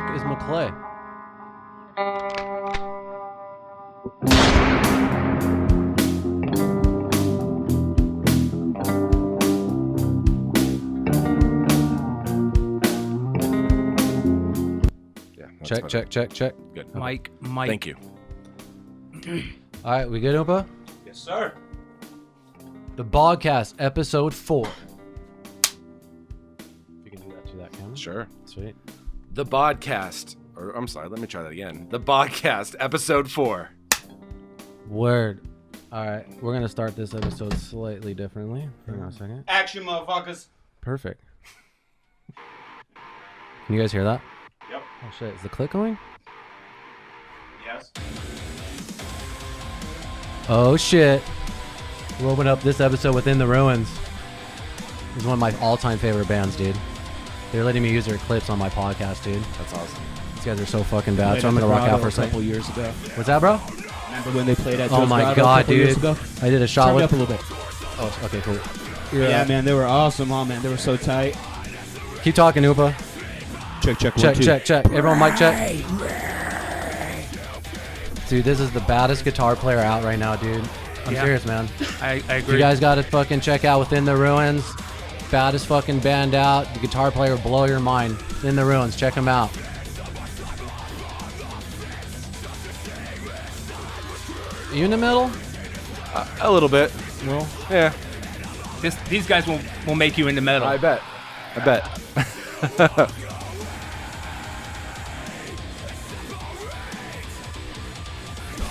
fuck is McClay? Check. Good. Mike. Thank you. All right, we good, Oompa? Yes, sir. The Bogcast, episode 4. You can do that to that camera. Sure. Sweet. The Bogcast, or I'm sorry, let me try that again. The Bogcast, episode 4. Word. All right, we're gonna start this episode slightly differently. Hang on a second. Action, motherfuckers. Perfect. Can you guys hear that? Yep. Oh shit, is the click going? Yes. Oh shit. We're opening up this episode with In the Ruins. This is one of my all-time favorite bands, dude. They're letting me use their clips on my podcast, dude. That's awesome. These guys are so fucking bad, so I'm gonna rock out for a couple second. years ago. What's that, bro? Remember when they played at Oh Joe's my Grotto a god, couple years dude. ago? I did a shot Turn with... it up a little bit. Oh, okay, cool. Yeah, man, they were awesome. Oh, man, they were so tight. Keep talking, Oopa. Check. 1, 2. Check. Everyone mic check. Dude, this is the baddest guitar player out right now, dude. I'm serious, man. I agree. You guys got to fucking check out Within the Ruins. Baddest fucking band out. The guitar player will blow your mind. In the Ruins. Check them out. Are you in the middle? A little bit. Well, Yeah, These guys will make you in the metal. I bet.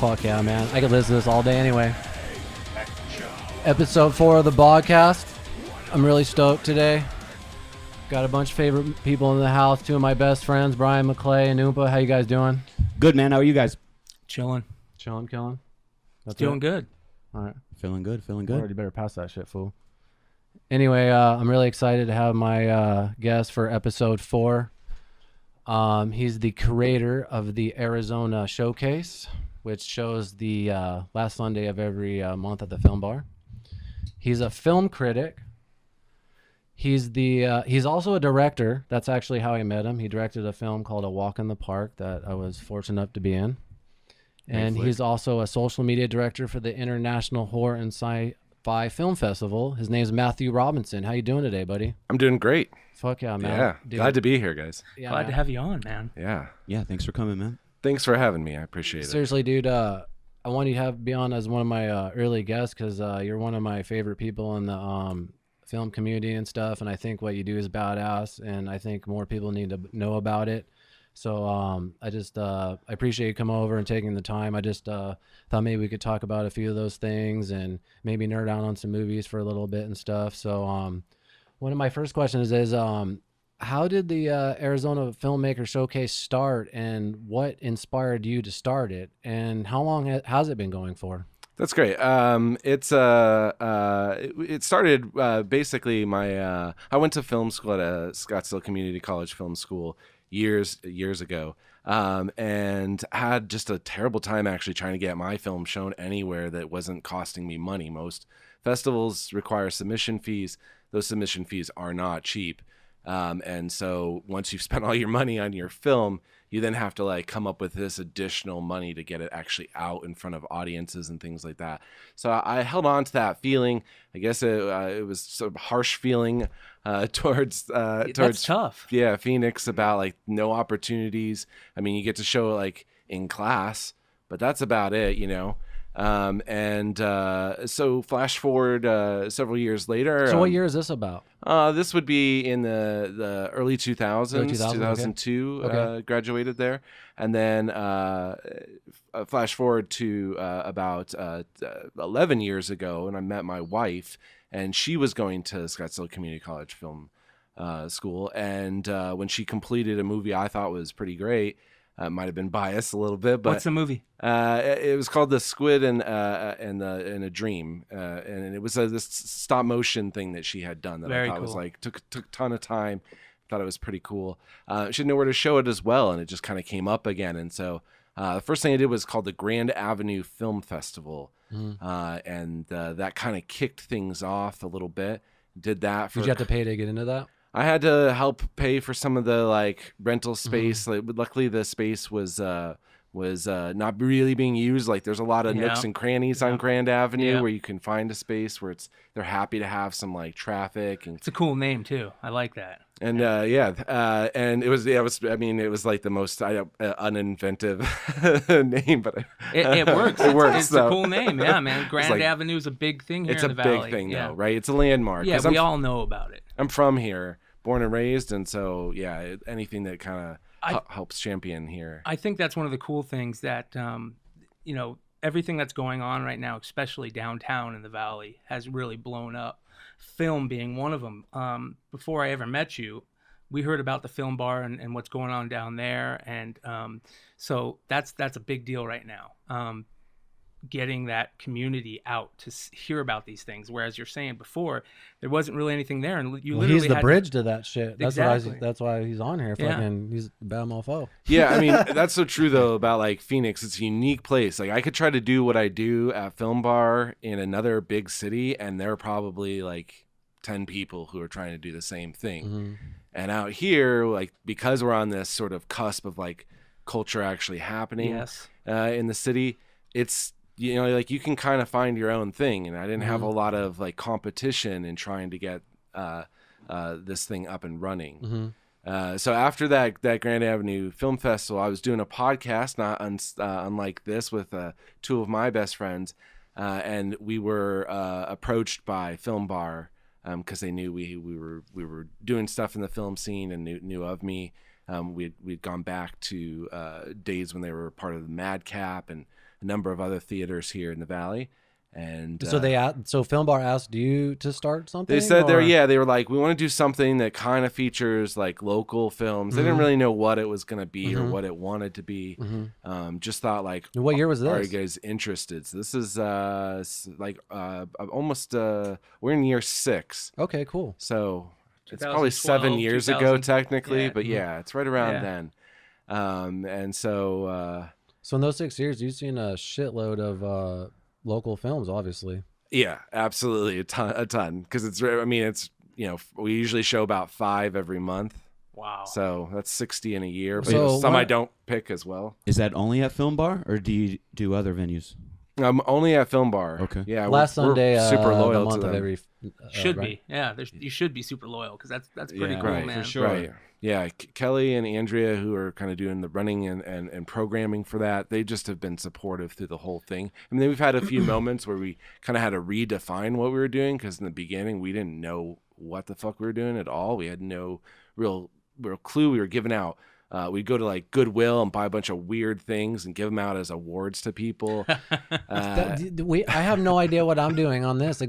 fuck yeah, man. I could listen to this all day anyway. Episode 4 of the Bogcast. I'm really stoked today. Got a bunch of favorite people in the house. 2 of my best friends, Brian McClay and Oompa. How you guys doing? Good, man. How are you guys? Chilling. Chilling, killing? That's Doing it? good. All right. Feeling good. Already better pass that shit, fool. Anyway, I'm really excited to have my guest for episode 4. He's the creator of the Arizona Showcase, which shows the last Sunday of every month at the Film Bar. He's a film critic. He's also a director. That's actually how I met him. He directed a film called A Walk in the Park that I was fortunate enough to be in. And he's also a social media director for the International Horror and Sci-Fi Film Festival. His name's Mathew Robinson. How you doing today, buddy? I'm doing great. Fuck yeah, man. Yeah, Dude. glad to be here, guys. Yeah, Glad man. to have you on, man. Yeah. Yeah, thanks for coming, man. Thanks for having me. I appreciate it. Seriously, dude, I wanted you to be on as one of my early guests because you're one of my favorite people in the film community and stuff, and I think what you do is badass, and I think more people need to know about it. So I appreciate you coming over and taking the time. I just thought maybe we could talk about a few of those things and maybe nerd out on some movies for a little bit and stuff. So one of my first questions is how did the Arizona Filmmaker Showcase start, and what inspired you to start it, and how long has it been going for? That's great. It started basically I went to film school at a Scottsdale Community College Film School years ago, and had just a terrible time actually trying to get my film shown anywhere that wasn't costing me money. Most festivals require submission fees. Those submission fees are not cheap. And so once you've spent all your money on your film, you then have to like come up with this additional money to get it actually out in front of audiences and things like that. So I held on to that feeling. I guess it was sort of harsh feeling towards That's tough. Yeah, Phoenix, about like no opportunities. I mean, you get to show it like in class, but that's about it, you know. So flash forward several years later. So what year is this about? This would be in the early 2000s, Early 2000s, 2002, okay. Graduated there. And then flash forward to about 11 years ago, and I met my wife, and she was going to Scottsdale Community College Film School. And when she completed a movie I thought was pretty great, might have been biased a little bit, but What's the movie? it was called The Squid in a Dream, and it was this stop motion thing that she had done that Very I thought was cool. like took a ton of time. Thought it was pretty cool. She didn't know where to show it as well, and it just kind of came up again. And so the first thing I did was called the Grand Avenue Film Festival, and that kind of kicked things off a little bit. Did that for. Did you have to pay to get into that? I had to help pay for some of the like rental space. Like, luckily, the space was not really being used. Like, there's a lot of nooks and crannies on Grand Avenue where you can find a space where they're happy to have some like traffic. And it's a cool name too. I like that. And and it was like the most uninventive name, but it works. It works. It's a cool name, yeah, man. Grand Avenue is a big thing here it's in the valley. It's a big thing, though, right? It's a landmark. Yeah, we all know about it. I'm from here, born and raised, and so anything that kind of helps champion here. I think that's one of the cool things that everything that's going on right now, especially downtown in the valley, has really blown up. Film being one of them. Before I ever met you, we heard about the film bar and what's going on down there, and so that's a big deal right now. Getting that community out to hear about these things, whereas you're saying before there wasn't really anything there, and you literally he's the bridge to that shit. That's exactly. that's why he's on here. Fucking, he's a bad mofo. Yeah, I mean that's so true though about like Phoenix. It's a unique place. Like I could try to do what I do at Film Bar in another big city, and there are probably like 10 people who are trying to do the same thing. And out here, like because we're on this sort of cusp of like culture actually happening in the city, it's like you can kind of find your own thing, and I didn't have a lot of like competition in trying to get this thing up and running. So after that Grand Avenue Film Festival, I was doing a podcast, not unlike this, with two of my best friends, and we were approached by Film Bar because they knew we were doing stuff in the film scene and knew of me. We'd gone back to days when they were part of the Madcap and a number of other theaters here in the valley, and so Film Bar asked you to start something. They said they were like, we want to do something that kind of features like local films. They didn't really know what it was going to be or what it wanted to be. Just thought like, what year was this? Are you guys interested? So this is almost we're in year 6. Okay, cool. So it's probably 7 years ago technically, but it's right around then. And so. So in those 6 years, you've seen a shitload of local films, obviously. Yeah, absolutely, a ton. Because it's we usually show about 5 every month. Wow. So that's 60 in a year. But some I don't pick as well. Is that only at Film Bar, or do you do other venues? I'm only at Film Bar. Okay. Yeah. Last Sunday, super loyal the month to them. of every. Should right? be. Yeah. You should be super loyal because that's pretty cool, right, man. for sure. Right. Yeah, Kelly and Andrea, who are kind of doing the running and programming for that, they just have been supportive through the whole thing. I mean, we've had a few moments where we kind of had to redefine what we were doing because in the beginning we didn't know what the fuck we were doing at all. We had no real clue. We were giving out. We'd go to like Goodwill and buy a bunch of weird things and give them out as awards to people. I have no idea what I'm doing on this I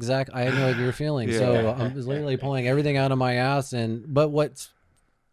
know what you're feeling. Yeah. So I'm literally pulling everything out of my ass. But what's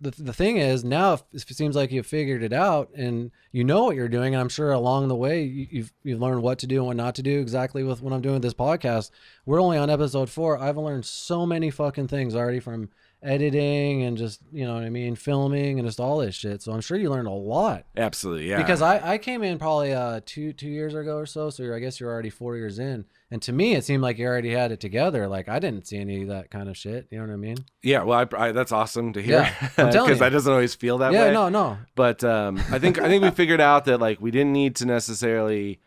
the thing is, now it seems like you've figured it out and you know what you're doing. And I'm sure along the way you've learned what to do and what not to do. Exactly with what I'm doing with this podcast. We're only on episode 4. I've learned so many fucking things already from editing and just, you know what I mean, filming and just all this shit. So I'm sure you learned a lot. Absolutely, yeah. Because I came in probably 2 years ago or so. So I guess you're already 4 years in. And to me, it seemed like you already had it together. Like I didn't see any of that kind of shit. You know what I mean? Yeah. Well, I that's awesome to hear. Yeah, I'm telling because you. that doesn't always feel that way. Yeah, no. But I think we figured out that like we didn't need to necessarily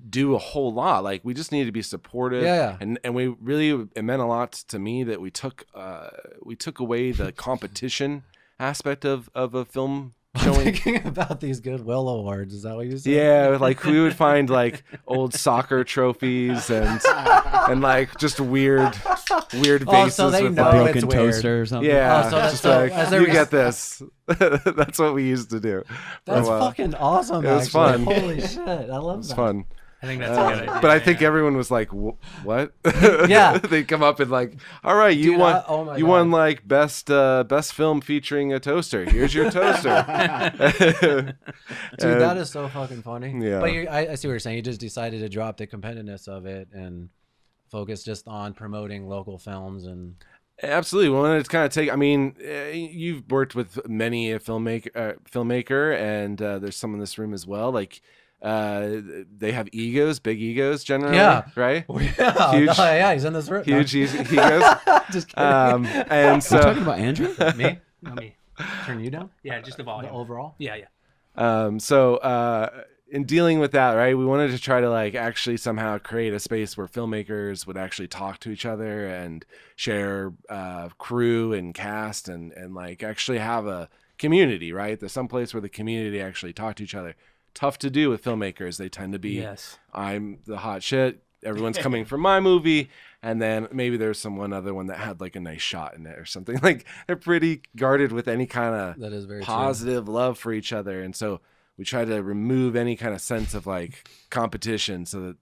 do a whole lot. Like we just needed to be supportive. Yeah. And it meant a lot to me that we took away the competition aspect of a film showing. Thinking about these Goodwill awards, is that what you said? Yeah, like we would find like old soccer trophies and like just weird vases so they with know like, Broken it's weird. toaster or something. yeah, Oh, just like as they you were- get this. That's what we used to do. That's From, fucking awesome. it was actually. fun. Holy shit, I love It's that. fun. I think that's a good idea. But I think everyone was like, "What?" Yeah. They come up and like, "All right, you Dude, won. oh my you God. won like best film featuring a toaster. Here's your toaster." Dude, that is so fucking funny. Yeah. But I see what you're saying. You just decided to drop the competitiveness of it and focus just on promoting local films and. Absolutely. Well, and it's kind of I mean, you've worked with many a filmmaker, and there's some in this room as well. Like, they have egos, big egos generally, Yeah. right? Yeah, Huge- yeah, he's in this room. Huge egos. Just kidding. And You so, talking about Andrew? Me? Not me. Turn you down? Yeah, just the The volume. overall? Yeah, yeah. in dealing with that, right, we wanted to try to like actually somehow create a space where filmmakers would actually talk to each other and share crew and cast and like actually have a community, right? There's some place where the community actually talk to each other. Tough to do with filmmakers. They tend to be, Yes. I'm the hot shit. Everyone's coming from my movie. And then maybe there's some one other one that had like a nice shot in it or something. Like they're pretty guarded with any kind of That is very true. positive love for each other. And so we try to remove any kind of sense of like competition so that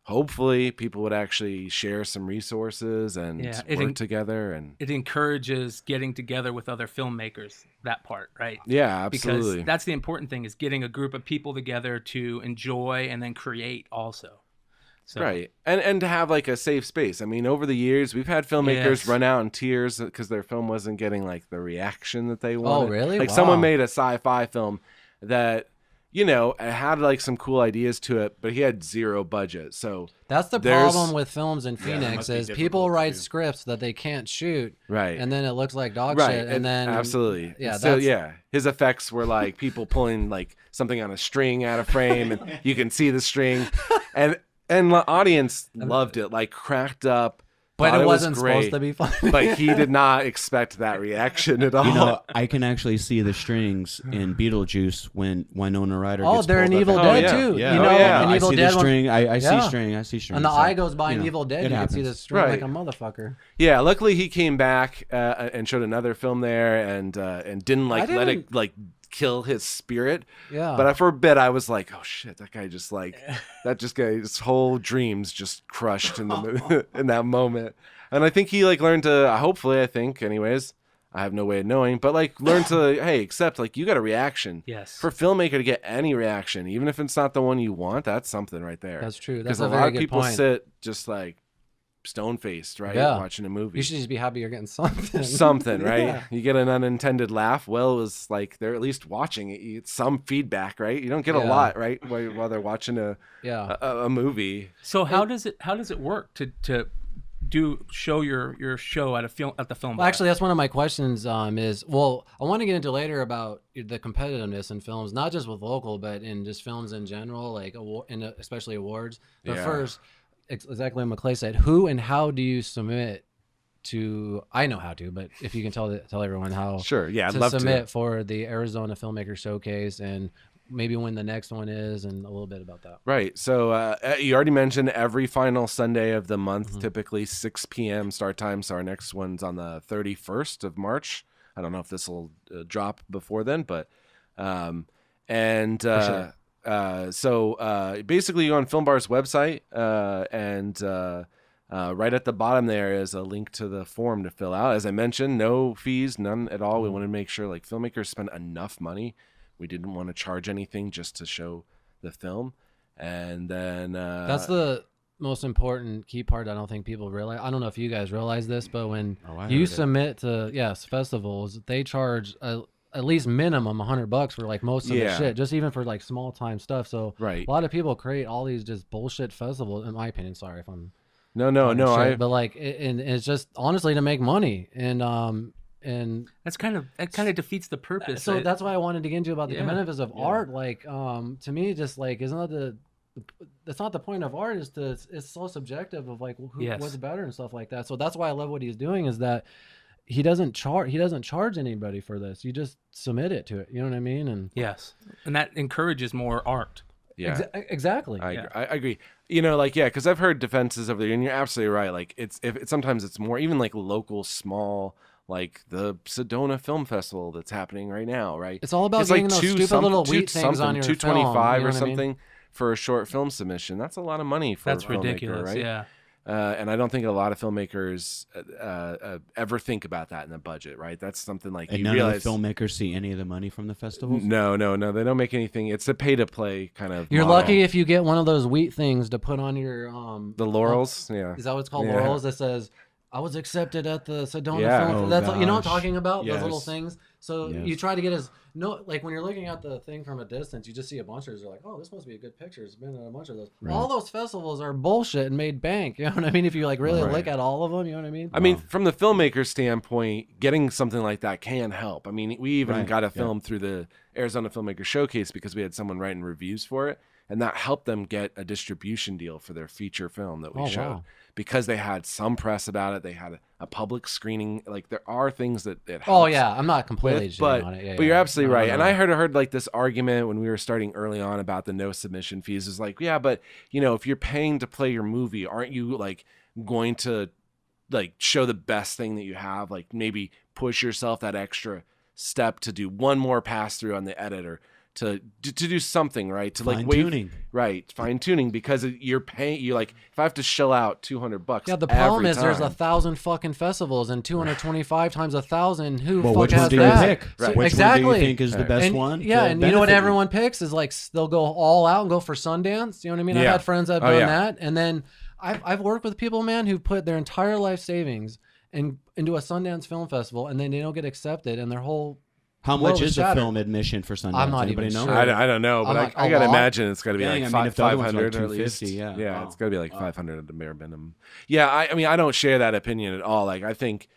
hopefully people would actually share some resources and Yeah, work together. And It encourages getting together with other filmmakers, that part, right? yeah, absolutely. Because that's the important thing, is getting a group of people together to enjoy and then create also. So, Right. And to have like a safe space. I mean, over the years, we've had filmmakers Yes. run out in tears because their film wasn't getting like the reaction that they wanted. really? Like Wow. someone made a sci-fi film that, you know, it had like some cool ideas to it, but he had zero budget. So, That's the There's- problem with films in it Phoenix must be is difficult people to write do. scripts that they can't shoot, right. and then it looks like dog Right. shit, and then absolutely. yeah, So that's- yeah, his effects were like people pulling like something on a string out of frame and you can see the string and the audience loved it, like cracked up. but thought it was wasn't great. supposed to be funny. But he did not expect that reaction at all. You know, I can actually see the strings in Beetlejuice when Winona Ryder Oh, gets they're in pulled Evil up Oh, Dead yeah. too. Yeah. You Oh, know, yeah. in I Evil see Dead the when- string. I Yeah. see string. and the so, eye goes by you in know, Evil Dead, it you can see happens. the string like Right. a motherfucker. Yeah, luckily he came back and showed another film there and didn't like let it didn't- like kill his spirit. Yeah. But for a bit I was like, oh shit, that guy just like his whole dreams just crushed in the in that moment. And I think he like learned to hopefully I think anyways. I have no way of knowing, but like learn to hey, accept like you got a reaction. Yes. For a filmmaker to get any reaction, even if it's not the one you want, that's something right there. That's true. Because That's a a very lot of good people point. sit just like stone faced, right? Yeah. Watching a movie. You should just be happy you're getting something. Something, right? Yeah. You get an unintended laugh. Well, it was like they're at least watching it. You get some feedback, right? You don't get a Yeah. lot, right? While they're watching Yeah. a movie. So how does it work to show your show at the film Well, bar? actually, that's one of my questions. Is well, I want to get into later about the competitiveness in films, not just with local, but in just films in general, like especially awards. But Yeah. first, exactly what McClay said. Who and how do you submit to? I know how to, but if you can tell everyone how Sure, yeah, I'd to love submit to. for the Arizona Filmmaker Showcase and maybe when the next one is, and a little bit about that. Right. So you already mentioned every final Sunday of the month, Mm-hmm. typically 6 p.m. start time. So our next one's on the 31st of March. I don't know if this will drop before then, but sure. So basically you go on Filmbar's website and right at the bottom there is a link to the form to fill out. As I mentioned, no fees, none at all. We want to make sure like filmmakers spend enough money. We didn't want to charge anything just to show the film. And then That's the most important key part. I don't think people realize. I don't know if you guys realize this, but when I you heard it. submit to festivals, they charge at least minimum $100 for like most of the Yeah. shit, just even for like small time stuff. So Right. a lot of people create all these just bullshit festivals. In my opinion, sorry if I'm no, talking shit, I but like and it's just honestly to make money and that kind of defeats the purpose. so that's why I wanted to get into about the Yeah. competitiveness of art. Like, to me, just like, isn't that that's not the point of art. Is to it's so subjective of like Yes. what's better and stuff like that. So that's why I love what he's doing. Is that he doesn't charge anybody for this. You just submit it to it. You know what I mean? And Yes, and that encourages more art. yeah. exactly. I Yeah. agree. You know, like, yeah, because I've heard defenses over there, and you're absolutely right. Like, sometimes it's more even like local, small, like the Sedona Film Festival that's happening right now, right? It's all about It's getting like those stupid little wheat things on your film, $225 you know or what I mean? something for a short film submission. That's a lot of money for That's a filmmaker, ridiculous. right? Yeah. And I don't think a lot of filmmakers ever think about that in the budget, right? That's something like And you none realize. of the filmmakers see any of the money from the festivals. No, they don't make anything. It's a pay to play kind of. You're model. lucky if you get one of those wheat things to put on your The laurels, yeah. Is that what it's called? Yeah. Laurels that says I was accepted at the Sedona Yeah. Film. Oh, That's you know what I'm gosh. talking about? Those little Yes. things. So Yes. you try to get as no, like when you're looking at the thing from a distance, you just see a bunch of those. You're like, oh, this must be a good picture. It's been in a bunch of those. Right. All those festivals are bullshit and made bank. You know what I mean? If you like really Right. look at all of them, you know what I mean? I mean, from the filmmaker standpoint, getting something like that can help. I mean, we even Right, got a yeah. film through the Arizona Filmmaker Showcase because we had someone writing reviews for it, and that helped them get a distribution deal for their feature film that we Oh, showed wow. because they had some press about it. They had a public screening. Like there are things that it helps. Oh yeah, I'm not completely With, shitting but on it. Yeah, but you're yeah. absolutely No, right. no, And no. I heard like this argument when we were starting early on about the no submission fees. Is like, yeah, but you know, if you're paying to play your movie, aren't you like going to like show the best thing that you have? Like maybe push yourself that extra step to do one more pass through on the editor to do something, right? To like Fine-tuning. right? Fine tuning because you're paying. You like if I have to shell out $200. Yeah, the problem every is there's time, 1,000 fucking festivals and 225 times 1,000. Who Well, fuck which has one do you that? pick? Right. Which exactly. one do you think is the best and, one? Yeah, to and you know what benefit everyone picks is like they'll go all out and go for Sundance. You know what I mean? I've Yeah. had friends that have Oh, done yeah. that, and then I've worked with people, man, who put their entire life savings into a Sundance Film Festival, and then they don't get accepted, and their whole How world much is a shattered. film admission for Sundance? I'm not Anybody even know? sure. I don't know, but I'm like, I a gotta lot? imagine it's gotta be Dang, like I mean, if the other one's like 500 at least. 250, yeah. Wow. It's gotta be like 500 at the bare minimum. Yeah, I mean, I don't share that opinion at all. Like, I think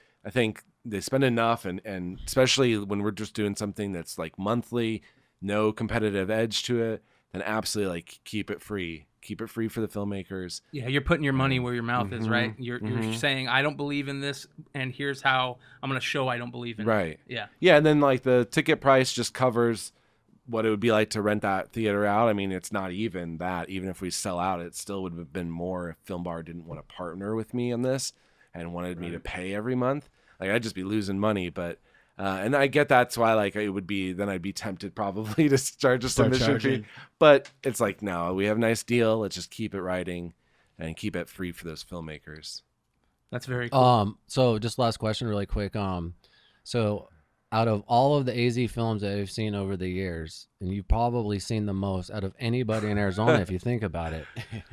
they spend enough, and especially when we're just doing something that's like monthly, no competitive edge to it, then absolutely like keep it free. Keep it free for the filmmakers. Yeah, you're putting your money where your mouth is, Mm-hmm. right? You're saying, I don't believe in this, and here's how I'm going to show I don't believe in it. Right. Yeah. Yeah, and then like the ticket price just covers what it would be like to rent that theater out. I mean, it's not even that. Even if we sell out, it still would have been more if Film Bar didn't want to partner with me on this and wanted me to pay every month. Like I'd just be losing money, but and I get that's why like it would be then I'd be tempted probably to charge a submission fee. But it's like no, we have a nice deal. Let's just keep it writing and keep it free for those filmmakers. That's very cool. So just last question really quick. So out of all of the AZ films that I've seen over the years, and you've probably seen the most out of anybody in Arizona if you think about it,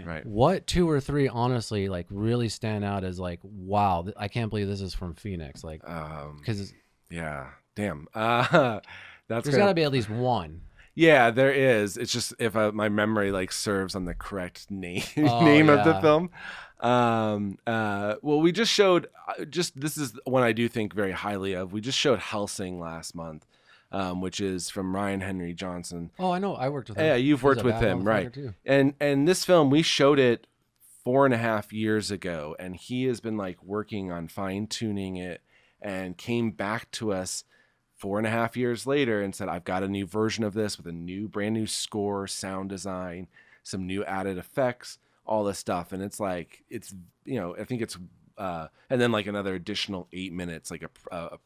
Right. what 2 or 3 honestly like really stand out as like, wow, I can't believe this is from Phoenix. Like, because Yeah. Damn. That's there's got to be at least one. Yeah, there is. It's just if my memory like serves on the correct name Oh, name of the yeah. film. Well, we just showed. This is one I do think very highly of. We just showed Helsing last month, which is from Ryan Henry Johnson. Oh, I know. I worked with him. Yeah, you've He's worked a with bad him, right? motherfucker, too. And this film we showed it 4.5 years ago, and he has been like working on fine tuning it, and came back to us 4.5 years later and said, I've got a new version of this with a brand new score, sound design, some new added effects, all this stuff. And it's like, it's, I think it's, and then like another additional 8 minutes, like a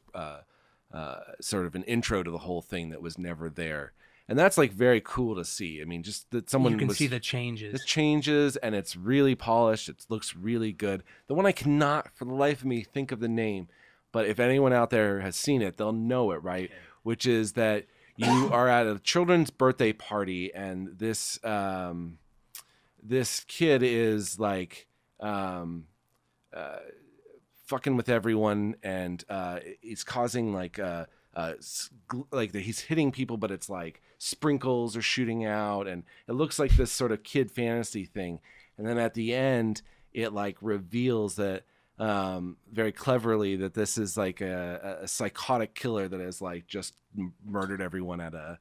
sort of an intro to the whole thing that was never there. And that's like very cool to see. I mean, just that someone You can see the changes. It changes and it's really polished. It looks really good. The one I cannot for the life of me think of the name, but if anyone out there has seen it, they'll know it, right? Which is that you are at a children's birthday party, and this kid is like fucking with everyone, and he's causing like he's hitting people, but it's like sprinkles are shooting out, and it looks like this sort of kid fantasy thing. And then at the end, it like reveals that very cleverly that this is like a psychotic killer that has like just murdered everyone at a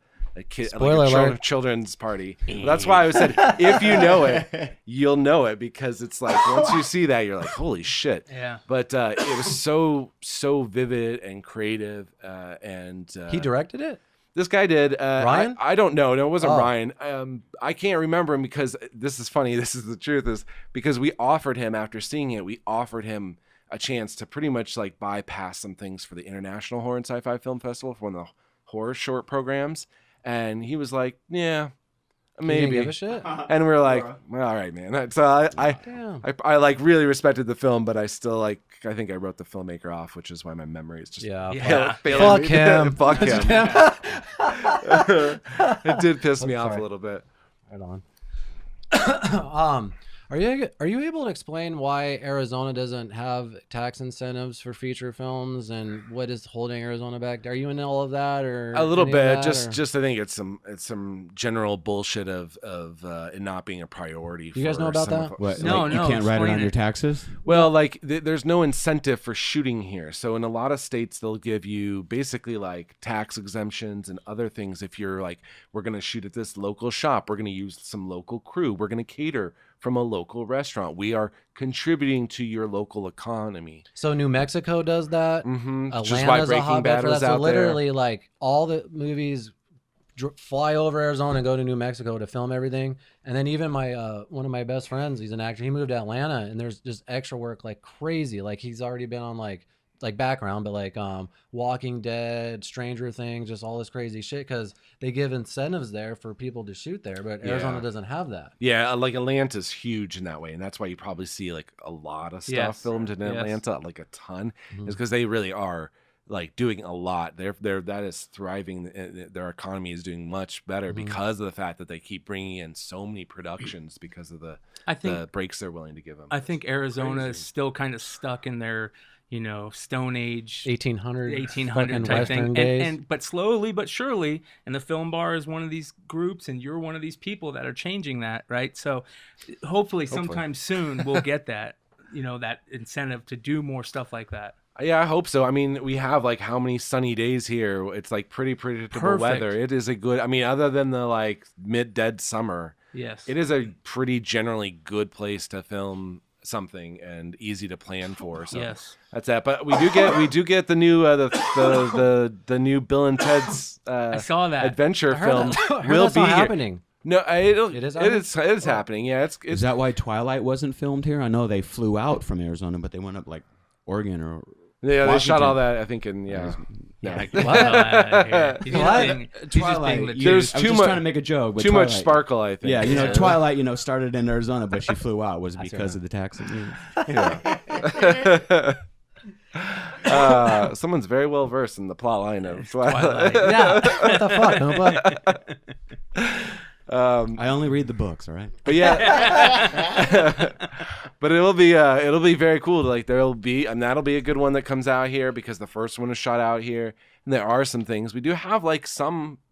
kid Spoiler like a alert. children's party. That's why I said if you know it, you'll know it, because it's like once you see that, you're like, holy shit. Yeah. But it was so vivid and creative, and He directed it? this guy did. Ryan? I don't know. No, it wasn't Oh. Ryan. I can't remember him, because this is funny. This is the truth, is because we offered him, after seeing it, we offered him a chance to pretty much like bypass some things for the International Horror and Sci-Fi Film Festival for one of the horror short programs. And he was like, yeah, He maybe. didn't give a shit? And we were like, well, all right, man. So Damn. I like really respected the film, but I still like, I think I wrote the filmmaker off, which is why my memory is just Yeah. Fuck him. Fuck him. It did piss me off sorry. a little bit. Right on. All Are you able to explain why Arizona doesn't have tax incentives for feature films and what is holding Arizona back? Are you in all of that or A little any of bit, that, just I think it's some general bullshit of it not being a priority. You guys know about that? What, No, like, no, you can't write it explain on it. your taxes? Well, like there's no incentive for shooting here. So in a lot of states, they'll give you basically like tax exemptions and other things. If you're like, we're going to shoot at this local shop, we're going to use some local crew, we're going to cater from a local restaurant. We are contributing to your local economy. So New Mexico does that. Mm-hmm. Atlanta's Just why a Breaking hotbed Bad for was that. So out literally, like all the movies fly over Arizona and go to New Mexico to film everything. And then even my one of my best friends, he's an actor. He moved to Atlanta, and there's just extra work like crazy. Like he's already been on like background, but like Walking Dead, Stranger Things, just all this crazy shit because they give incentives there for people to shoot there, but Arizona doesn't have that. Yeah, like Atlanta's huge in that way, and that's why you probably see like a lot of stuff Yes. filmed in Yes. Atlanta, like a ton, Mhm. is because they really are like doing a lot. That is thriving. Their economy is doing much better Mhm. because of the fact that they keep bringing in so many productions because of the I think the breaks they're willing to give them. I think Arizona Crazy. is still kind of stuck in their, Stone Age 1800 1800 type thing, and but slowly but surely, and the Film Bar is one of these groups, and you're one of these people that are changing that, right? So hopefully sometime soon we'll get that, that incentive to do more stuff like that. Yeah, I hope so. I mean, we have like how many sunny days here? It's like pretty predictable Perfect. weather. It is a good. I mean, other than the like mid-dead summer, Yes, it is a pretty generally good place to film something and easy to plan for. So yes. that's that. But we do get the new the new Bill and Ted's I saw that. adventure I heard film that- I heard will that's be not here. happening. No, It is it is happening. Yeah, it's Is that why Twilight wasn't filmed here? I know they flew out from Arizona, but they went up like Oregon or yeah. They shot Washington. all that I think in yeah. Yeah, No. he's just being the There's juice. I was too just much- trying to make a joke. But Too much Twilight- sparkle, I think. Yeah, Yeah. Twilight, started in Arizona, but she flew out was That's because right. of the taxes. Someone's very well versed in the plot line of Twilight. Yeah. What the fuck, Nova? I only read the books, all right? But yeah, but it'll be very cool. Like that'll be a good one that comes out here because the first one is shot out here, and there are some things we do have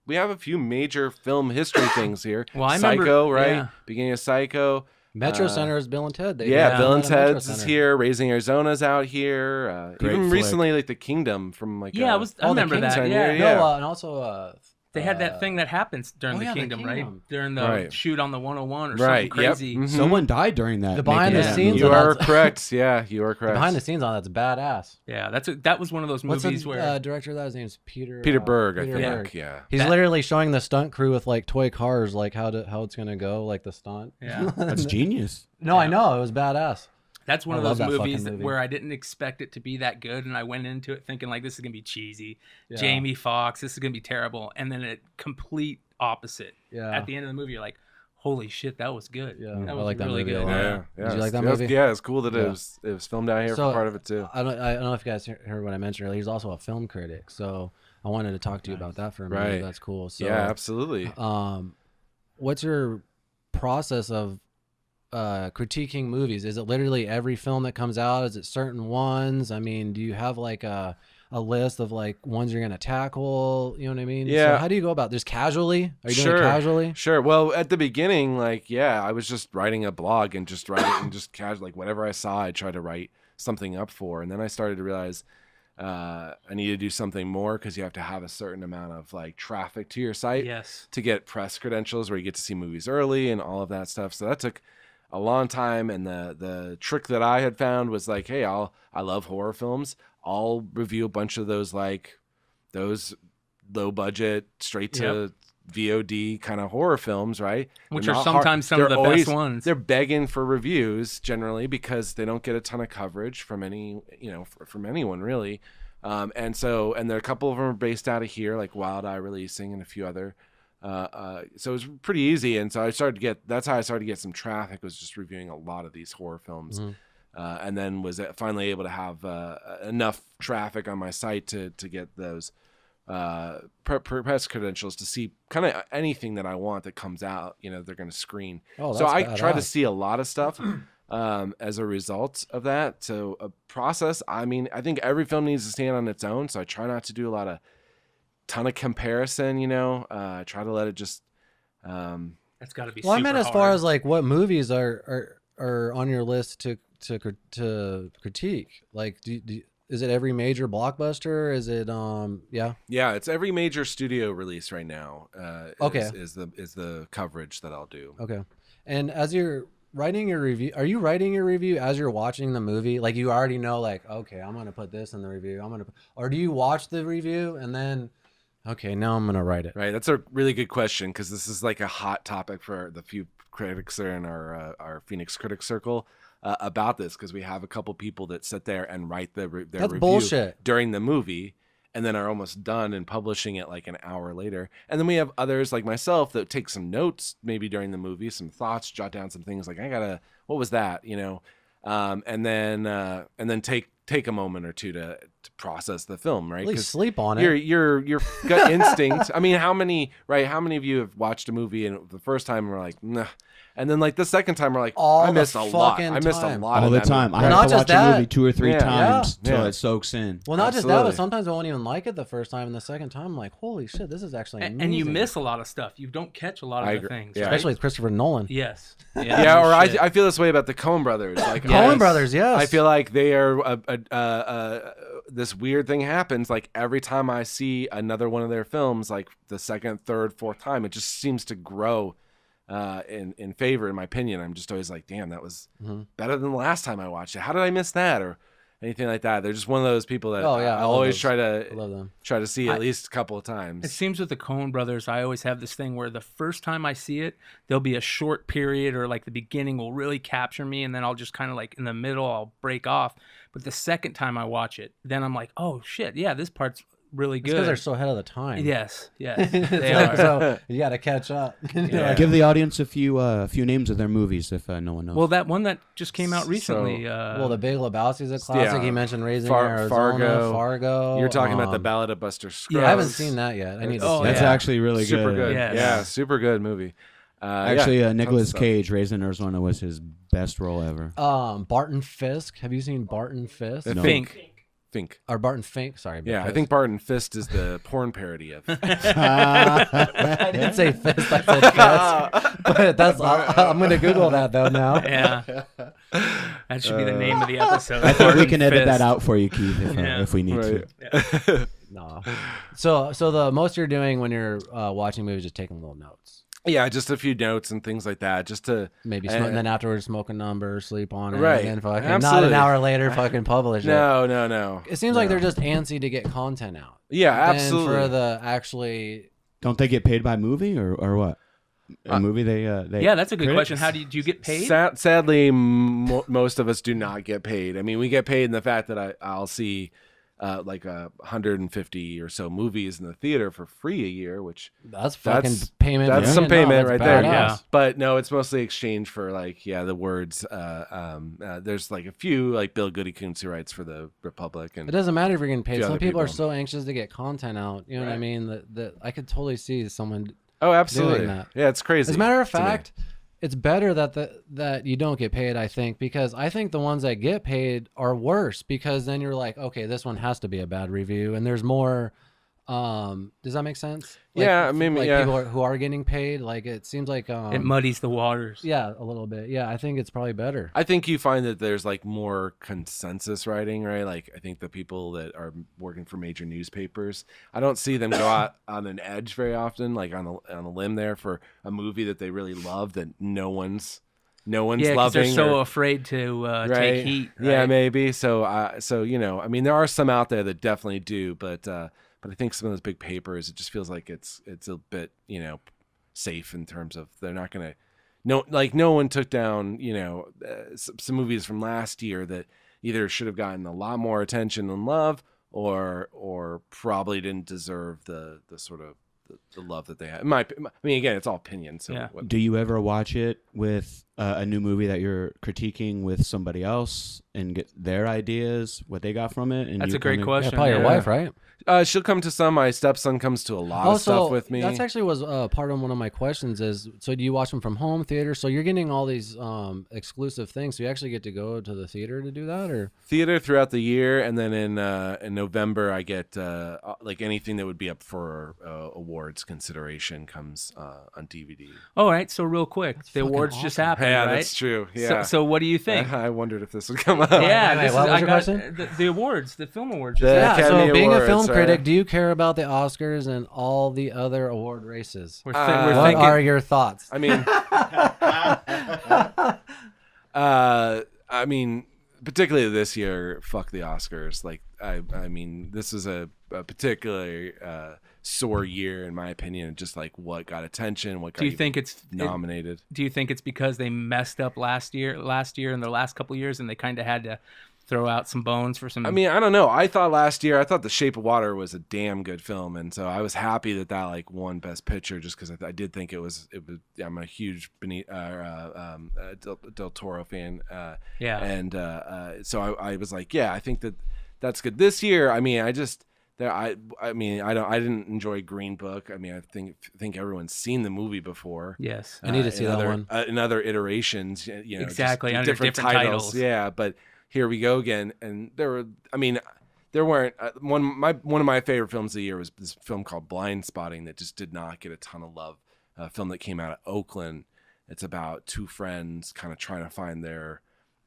we have a few major film history things here. Well, I Psycho, remember- right? yeah. Beginning of Psycho. Metro Center is Bill and Ted. They Yeah, did Bill and that at Metro Ted's is Center. here. Raising Arizona's out here. Great Even flick. recently, like The Kingdom from like Yeah, I Oh, remember the that. King's Yeah, on here, No, and also They had that thing that happens during oh, the yeah, the Kingdom, right? Kingdom. During the Right. shoot on the 101 or Right, something yep. crazy. Mhm. Someone died during that. The behind making the that scenes movie. You of are that's- correct. Yeah, you are correct. behind the scenes on that's badass. Yeah, that was one of those What's movies the where director of that? His name's Peter Berg, I Peter think. Berg. Yeah. He's That- literally showing the stunt crew with like toy cars, like how it's gonna go, like the stunt. Yeah. That's genius. No, I know it was badass. that's one I of love those that fucking movies movie. where I didn't expect it to be that good, and I went into it thinking like this is gonna be cheesy. Yeah. Jamie Foxx, this is gonna be terrible, and then it complete opposite. Yeah. At the end of the movie, you're like, holy shit, that was good. Yeah, that I was like that really movie a good. lot. Yeah, yeah. Did you like that It was- movie? Yeah, it's cool that Yeah. it was filmed out here So, for part of it too. I don't know if you guys heard what I mentioned earlier. He's also a film critic, so I wanted to talk to you about that for a minute. Right. That's cool. So, Yeah, absolutely. what's your process of critiquing movies? Is it literally every film that comes out? Is it certain ones? I mean, do you have like a list of like ones you're gonna tackle? You know what I mean? Yeah. So how do you go about this? Casually? Are you doing Sure. it casually? Sure. Well, at the beginning, like, yeah, I was just writing a blog and just writing and just casual, like whatever I saw, I tried to write something up for. And then I started to realize I need to do something more because you have to have a certain amount of like traffic to your site Yes. to get press credentials where you get to see movies early and all of that stuff. So that took a long time. And the trick that I had found was like, hey, I love horror films. I'll review a bunch of those those low budget, straight to VOD kind of horror films, right? Which They're are not sometimes some of they're the always- best ones. They're begging for reviews generally because they don't get a ton of coverage from from anyone really. And there are a couple of them are based out of here, like Wild Eye Releasing and a few other. So it was pretty easy. And so that's how I started to get some traffic, was just reviewing a lot of these horror films. Mhm. And then was finally able to have enough traffic on my site to get those press credentials to see kind of anything that I want that comes out. They're going to screen. Oh, so I that's try to badass. see a lot of stuff as a result of that. So a process. I mean, I think every film needs to stand on its own. So I try not to do a ton of comparison. I try to let it just. That's got to be. Well, I super meant as far hard. as like what movies are on your list to critique. Like, is it every major blockbuster? Is it yeah? Yeah, it's every major studio release right now. Okay. is the coverage that I'll do. Okay. And as you're writing your review, are you writing your review as you're watching the movie? Like you already know, like, okay, I'm gonna put this in the review. Or do you watch the review and then, okay, now I'm gonna write it? Right, that's a really good question because this is like a hot topic for the few critics that are in our Phoenix Critic Circle about this, because we have a couple people that sit there and write their That's review bullshit. during the movie and then are almost done and publishing it like an hour later. And then we have others like myself that take some notes maybe during the movie, some thoughts, jot down some things like what was that, and then take a moment or two to process the film, right? At least 'Cause sleep on it. your gut instinct. I mean, how many of you have watched a movie and the first time we're like, nah. And then like the second time we're like, All I the missed a lot. fucking I missed a time. lot All of the that time. movie. I Not have to just watch a movie that. 2 or 3 Yeah. times till Yeah. it soaks in. Well, not just that, Absolutely. but sometimes I won't even like it the first time, and the second time I'm like, holy shit, this is actually amazing. And you miss a lot of stuff. You don't catch a lot I of the agree. things. Yeah. right? especially with Christopher Nolan. Yes. Yeah, no or shit. I feel this way about the Coen Brothers. Like Coen Brothers, yes. I feel like they are this weird thing happens. Like every time I see another one of their films, like the second, third, fourth time, it just seems to grow in favor. In my opinion, I'm just always like, damn, that was better than the last time I watched it. How did I miss that or anything like that? They're just one of those people that Oh, yeah, I I love always those. try I love them. to see at least a couple of times. It seems with the Coen Brothers, I always have this thing where the first time I see it, there'll be a short period or like the beginning will really capture me, and then I'll just kind of like in the middle, I'll break off. But the second time I watch it, then I'm like, oh shit, yeah, this part's really good. Because they're so ahead of the time. Yes, they are. So you got to catch up. Yeah. Give the audience a few names of their movies if no one knows. Well, that one that just came out recently. Well, The Big Lebowski is a classic. yeah. He mentioned Raising Fargo. Arizona, Fargo. You're talking about the Ballad of Buster Scruggs. I haven't seen that yet. I need to Oh, see That's that. actually really Super good. good. Yes. Yeah, super good movie. Actually, yeah, Nicolas tons of stuff. Cage, Raising Arizona, was his best role ever. Barton Fisk. Have you seen Barton Fisk? No. Fink. Fink. Or Barton Fink? Sorry. Yeah, I Fisk. think Barton Fist is the porn parody of. I didn't say fist. I said fist. But that's. I'm gonna Google that though now. Yeah, that should be the name of the episode. I think we Barton can edit that Fist. out for you, Keith, Yeah. if we need to. Right. No. So the most you're doing when you're watching movies is taking little notes. Yeah, just a few notes and things like that, just to Maybe and- and then afterwards smoke a number, sleep on it, Right. and then fucking not Absolutely. an hour later fucking publish it. No. It seems like they're just antsy to get content out. Yeah, Than absolutely. for the actually. Don't they get paid by movie or what? A movie they Yeah, that's a good critics? question. How do you get paid? Sadly, most of us do not get paid. I mean, we get paid in the fact that I'll see like 150 or so movies in the theater for free a year, which That's fucking That's- payment. that's for some me. payment that's right there. badass. Yeah. But no, it's mostly exchange for like, the words. There's like a few like Bill Goody-Coons who writes for the Republic, It and doesn't matter if you're getting paid. Few Some other people are people. so anxious to get content out. You know what I Right. mean? That I could totally see someone. oh, absolutely, doing that. yeah, it's crazy. As a matter of to me. fact, it's better that you don't get paid. I think because I think the ones that get paid are worse because then you're like, okay, this one has to be a bad review, and there's more. Does that make sense? Yeah, I mean, like yeah. people who are getting paid. Like it seems like It muddies the waters. yeah, a little bit. Yeah, I think it's probably better. I think you find that there's like more consensus writing, right? Like I think the people that are working for major newspapers, I don't see them go out on an edge very often, like on a limb there for a movie that they really love that no one's Yeah, because loving. they're so or- afraid to right? take heat. Yeah, right? maybe. So I mean, there are some out there that definitely do, but I think some of those big papers, it just feels like it's a bit, safe in terms of they're not gonna. No one took down, some movies from last year that either should have gotten a lot more attention and love, or probably didn't deserve the sort of the love that they had. I mean, again, it's all opinion. So Yeah. Do you ever watch it with a new movie that you're critiquing with somebody else and get their ideas, what they got from it? And That's you a great kinda- question. Yeah, probably your Yeah. wife, right? She'll come to some. My stepson comes to a lot of stuff with me. That's actually was part of one of my questions is, so do you watch them from home, theater? So you're getting all these exclusive things. So you actually get to go to the theater to do that, or? Theater throughout the year, and then in November I get like anything that would be up for awards consideration comes on DVD. All right, so real quick, the fucking awards just awesome. happened, Yeah, right? that's true. Yeah. So what do you think? I wondered if this would come up. Yeah, Wait, this what is, was I your got question? the awards, the film awards. The Just Yeah, happened. Academy So being a Awards, film right? critic, do you care about the Oscars and all the other award races? We're, we're What thinking. are your thoughts? I mean, particularly this year, fuck the Oscars. Like, I mean, this is a particularly sore year in my opinion. Just like what got attention, what got Do you think it's nominated. Do you think it's because they messed up last year and their last couple of years, and they kind of had to throw out some bones for some? I mean, I don't know. I thought last year, The Shape of Water was a damn good film, and so I was happy that like won Best Picture, just because I did think it was. I'm a huge Del Toro fan. Yeah. And so I was like, yeah, I think that's good. This year, I mean, I didn't enjoy Green Book. I mean, I think everyone's seen the movie before. Yes. I need to see that one. In other iterations, you know, Exactly, just under different titles. Yeah, but here we go again, and there weren't one of my favorite films of the year was this film called Blind Spotting that just did not get a ton of love. A film that came out of Oakland. It's about two friends kind of trying to find the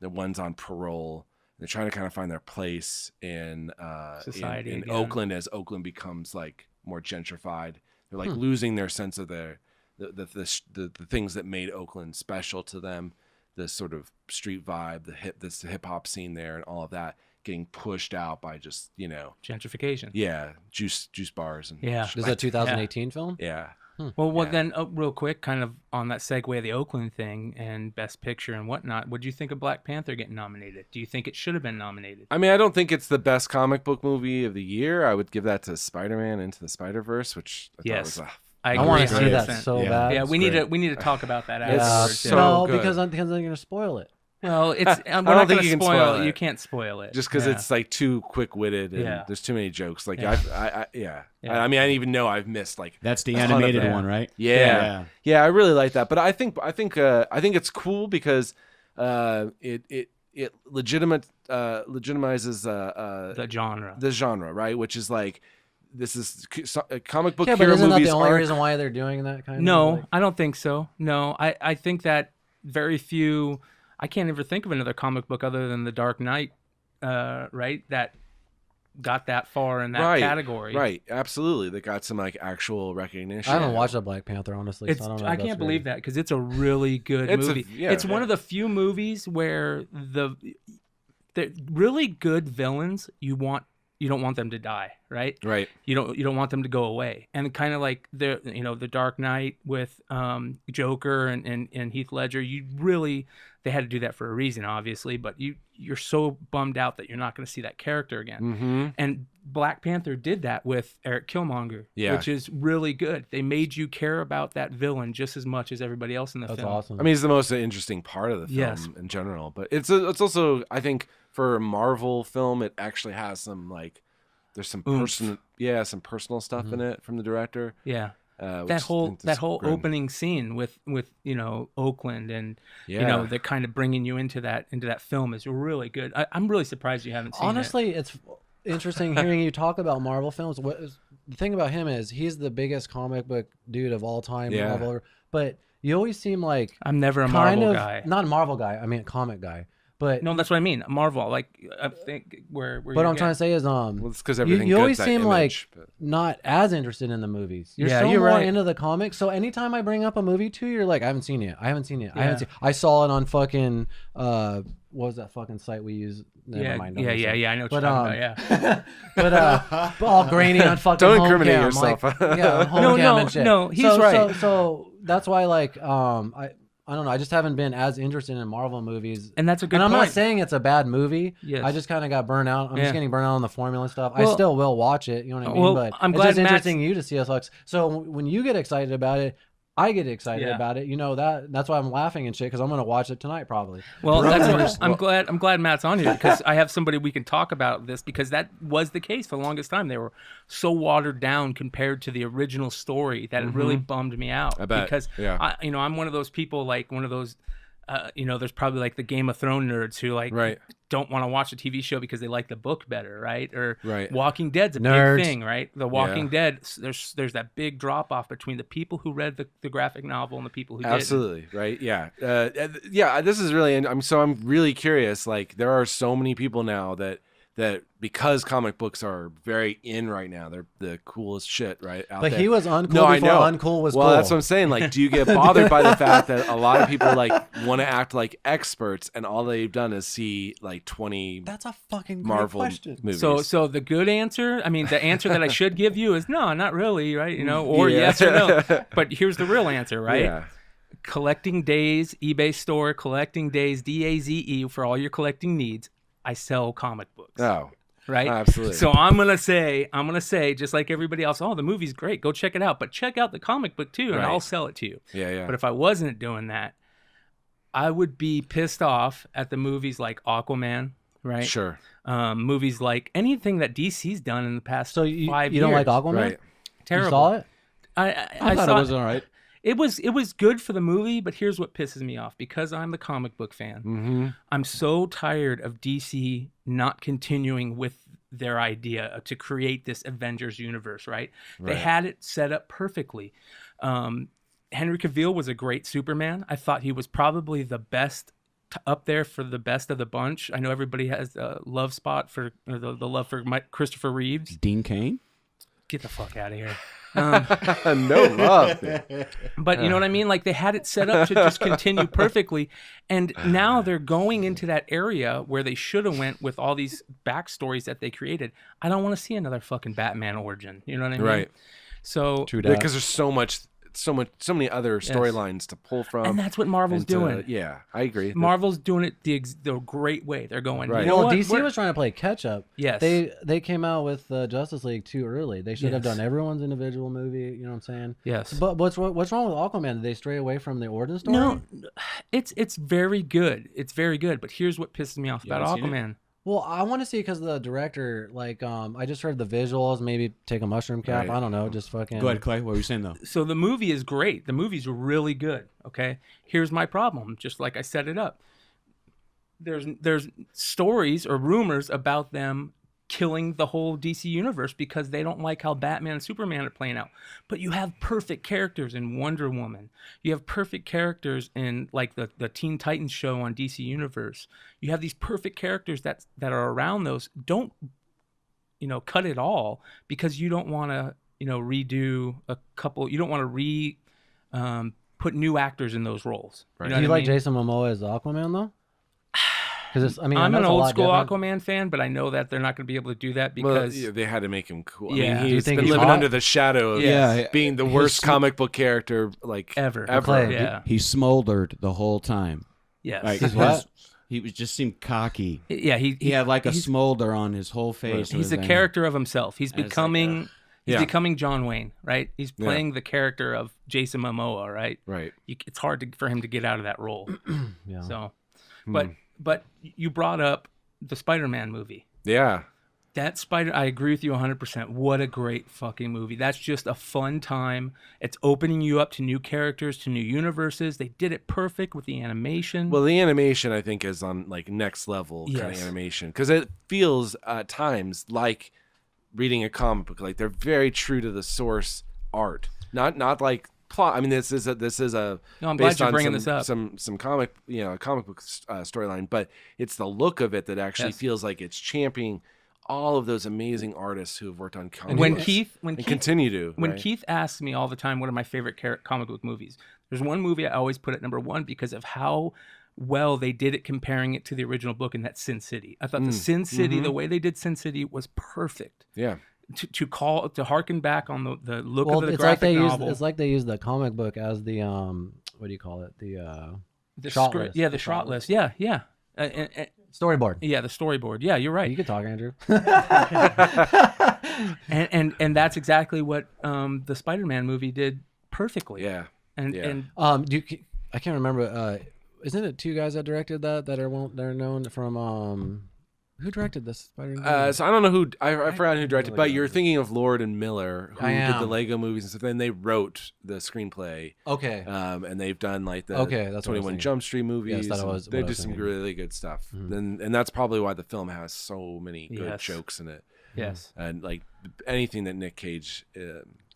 one's on parole. They're trying to kind of find their place in Society in again. Oakland as Oakland becomes like more gentrified. They're like losing their sense of the things that made Oakland special to them. The sort of street vibe, the hip hop scene there, and all of that getting pushed out by just Gentrification. juice bars and Yeah. Is that a 2018 film? yeah. Well, Yeah. then, real quick, kind of on that segue of the Oakland thing and Best Picture and whatnot, what do you think of Black Panther getting nominated? Do you think it should have been nominated? I mean, I don't think it's the best comic book movie of the year. I would give that to SpiderMan Into the Spider-Verse, which I Yes. thought was I I want agree to see that 100%. so Yeah. bad. Yeah, we need great. to talk about that It's afterwards. so no, good. because I'm going to spoil it. Well, it's we're don't not think going to you can spoil spoil it. it. You can't spoil it. just because Yeah. it's like too quick-witted and Yeah. there's too many jokes. Like Yeah. yeah. Yeah. I mean, I didn't even know I've missed like That's the a ton of animated them. one, right? Yeah. I really like that. But I think it's cool because it legitimizes the genre. the genre, right? Which is like this is a comic book Yeah, but hero isn't that movies the only aren't- reason why they're doing that kind of? No, like- I don't think so. No, I think that very few. I can't ever think of another comic book other than The Dark Knight, right? That got that far in that category. Right, absolutely. That got some like actual recognition. I haven't watched a Black Panther, honestly. It's, so I don't know. I if that's can't believe that because it's a really good It's a- movie. yeah. It's one of the few movies where the really good villains you don't want them to die, right? Right. You don't want them to go away. And kind of like the Dark Knight with Joker and Heath Ledger, they had to do that for a reason, obviously, but you're so bummed out that you're not going to see that character again. Mm-hmm. And Black Panther did that with Eric Killmonger, Yeah. which is really good. They made you care about that villain just as much as everybody else in the That's film. awesome. I mean, it's the most interesting part of the film Yes. in general, but it's also, I think, for a Marvel film, it actually has some like there's some Oomph. some personal stuff in it from the director. Yeah. Which That I whole think is great. opening scene with Oakland and Yeah. they're kind of bringing you into that film is really good. I'm really surprised you haven't seen it. Honestly, it's interesting hearing you talk about Marvel films. The thing about him is he's the biggest comic book dude of all time. Yeah. Marvel, but you always seem like I'm never a kind Marvel of guy. not a Marvel guy. I mean, a comic guy. But No, that's what I mean. Marvel, like I think where what I'm trying to say is Well, it's because you, everything you always goes that seem image, like but- not as interested in the movies. You're Yeah, so you're more right. into the comics. So anytime I bring up a movie to you, you're like, I haven't seen it. I haven't seen it. I haven't Yeah. seen. I saw it on fucking what was that fucking site we use? Never yeah, mind. yeah, don't yeah, listen. yeah. I know what But you're talking about. Yeah. but all grainy on fucking Don't home incriminate cam, yourself. Like, yeah, on home No, cam no, and shit. no, he's so, right. So that's why like I don't know. I just haven't been as interested in Marvel movies. And that's a good And I'm point. not saying it's a bad movie. Yes. I just kind of got burnt out. I'm Yeah. just getting burnt out on the formula and stuff. Well- I still will watch it. You know what I mean? Well, but I'm it's glad just Matt's- interesting you to see us. Like, so when you get excited about it, I get excited Yeah. about it. You know that's why I'm laughing and shit because I'm gonna watch it tonight probably. Well, that's what, I'm glad Matt's on here because I have somebody we can talk about this because that was the case for the longest time. They were so watered down compared to the original story that it really bummed me out. I bet. Because Yeah. I'm one of those people, like one of those there's probably like the Game of Thrones nerds who like Right. don't want to watch a TV show because they like the book better, right? Or Right. Walking Dead's a Nerds. big thing, right? The Walking Dead, there's that big drop off between the people who read the graphic novel and the people who didn't. Absolutely. Right. Yeah. Yeah. This is really, I'm really curious. Like there are so many people now that because comic books are very in right now, they're the coolest shit right out But there. he was uncool No, I before know. uncool was well, cool. that's what I'm saying. Like, do you get bothered by the fact that a lot of people like want to act like experts, and all they've done is see like 20 That's a fucking great Marvel question. movies? So the good answer, I mean, the answer that I should give you is no, not really, right? You know, or Yeah. yes or no. But here's the real answer, right? Yeah. Collecting Days, eBay store, Collecting Days, DAZE for all your collecting needs. I sell comic books. Oh, Right? absolutely. So I'm gonna say, just like everybody else, oh, the movie's great. Go check it out. But check out the comic book too, and Right. I'll sell it to you. Yeah. Yeah. But if I wasn't doing that, I would be pissed off at the movies like Aquaman, right? Sure. Movies like anything that DC's done in the past So you 5 years. don't like Aquaman? Right. Terrible. You saw it? I thought saw it was all right. It was good for the movie, but here's what pisses me off. Because I'm the comic book fan, Mm-hmm. I'm so tired of DC not continuing with their idea to create this Avengers universe, right? They Right. had it set up perfectly. Henry Cavill was a great Superman. I thought he was probably the best up there for the best of the bunch. I know everybody has a love spot for or the love for Christopher Reeves. Dean Cain. Get the fuck out of here. No love. But you know what I mean? Like they had it set up to just continue perfectly. And now they're going into that area where they should have went with all these backstories that they created. I don't want to see another fucking Batman origin. You know what I mean? Right. So, True Because there's so many other storylines to pull from. and that's what Marvel's and to- doing. Yeah, I agree. Marvel's doing it the great way. They're going, Right. you know Well, what? DC was trying to play catch up. Yes. They came out with Justice League too early. They should have Yes. done everyone's individual movie. You know what I'm saying? Yes. But what's wrong with Aquaman? Did they stray away from the origin story? No, it's very good. It's very good. But here's what pisses me off about haven't seen it? Aquaman. Well, I want to see because the director, like, I just heard the visuals. Maybe take a mushroom cap. Right. I don't know. Just fucking. Go ahead, Clay. What were you saying though? So the movie is great. The movie's really good. Okay. Here's my problem. Just like I set it up. There's stories or rumors about them killing the whole DC universe because they don't like how Batman and Superman are playing out. But you have perfect characters in Wonder Woman. You have perfect characters in like the Teen Titans show on DC Universe. You have these perfect characters that are around those. Don't cut it all because you don't want to redo a couple. You don't want to put new actors in those roles. Right. know Do you what I like mean? Jason Momoa as Aquaman though? Because I I'm know an it's a old lot school different. Aquaman fan, but I know that they're not going to be able to do that Well, because yeah, they had to make him cool. Yeah. I Do mean, you he's think been he's living hot? under the shadow of Yeah. being the worst comic book character like ever. Clay, Yeah. He smoldered the whole time. Yes. Like He's what? he was just seemed cocky. Yeah. He had like a he's- smolder on his whole face. He's a and character of himself. He's And it's like, becoming. He's Yeah. becoming John Wayne, right? He's Yeah. playing the character of Jason Momoa, right? right. It's hard for him to get out of that role. Yeah. So, but you brought up the SpiderMan movie. Yeah. That I agree with you 100%. What a great fucking movie. That's just a fun time. It's opening you up to new characters, to new universes. They did it perfect with the animation. Well, the animation I think is on like next level kind of Yes. animation because it feels at times like reading a comic book. Like they're very true to the source art, not like plot. I mean, this is a No, I'm glad based you're on bringing this up. some comic comic book storyline, but it's the look of it that actually Yes. feels like it's championing all of those amazing artists who have worked on comic when books Keith and continue to. When right? Keith asks me all the time what are my favorite comic book movies, there's one movie I always put at number one because of how well they did it comparing it to the original book, and that's Sin City. I thought the Sin City, the way they did Sin City was perfect. Yeah. To harken back on the look Well, of the it's like graphic they novel. use the comic book as the what do you call it? The shot script, list. yeah, the The shot shot list, yeah. Storyboard. Yeah, the storyboard. Yeah, you're right. You can talk, Andrew. And that's exactly what the Spider-Man movie did perfectly. Yeah. And Yeah. and I can't remember. Isn't it two guys that directed that are they're known from who directed this Spider-Man? So I don't know who I forgot who directed, but you're thinking of Lord and Miller, who I did the am. Lego movies and stuff. Then they wrote the screenplay, Okay. and they've done like the Okay, that's what I was 21 thinking. Jump Street movies. that and was they what I do was some thinking. really good stuff. Mhm. And that's probably why the film has so many good Yes. jokes in it. yes, And like anything that Nic Cage all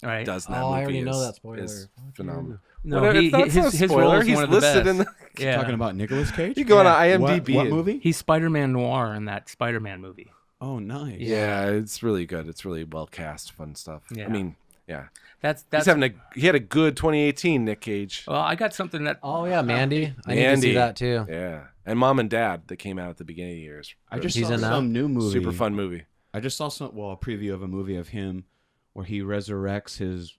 right. Oh, does in that I movie already know is, that spoiler. is Fuck phenomenal. No, Well, he, that's not a his role spoiler. is He's one of the listed best. in the. Yeah. Talking about Nicolas Cage? You go on Yeah. IMDb. What and- movie? He's Spider-Man Noir in that Spider-Man movie. Oh, nice. Yeah, it's really good. It's really well cast, fun stuff. Yeah. I mean, yeah. That's He had a good 2018, Nic Cage. well, I got something that Oh yeah, Mandy. I need to Mandy. see that too. Yeah, and Mom and Dad that came out at the beginning of the year. I just He's saw in that? some new movie. Super fun movie. I just saw a preview of a movie of him where he resurrects his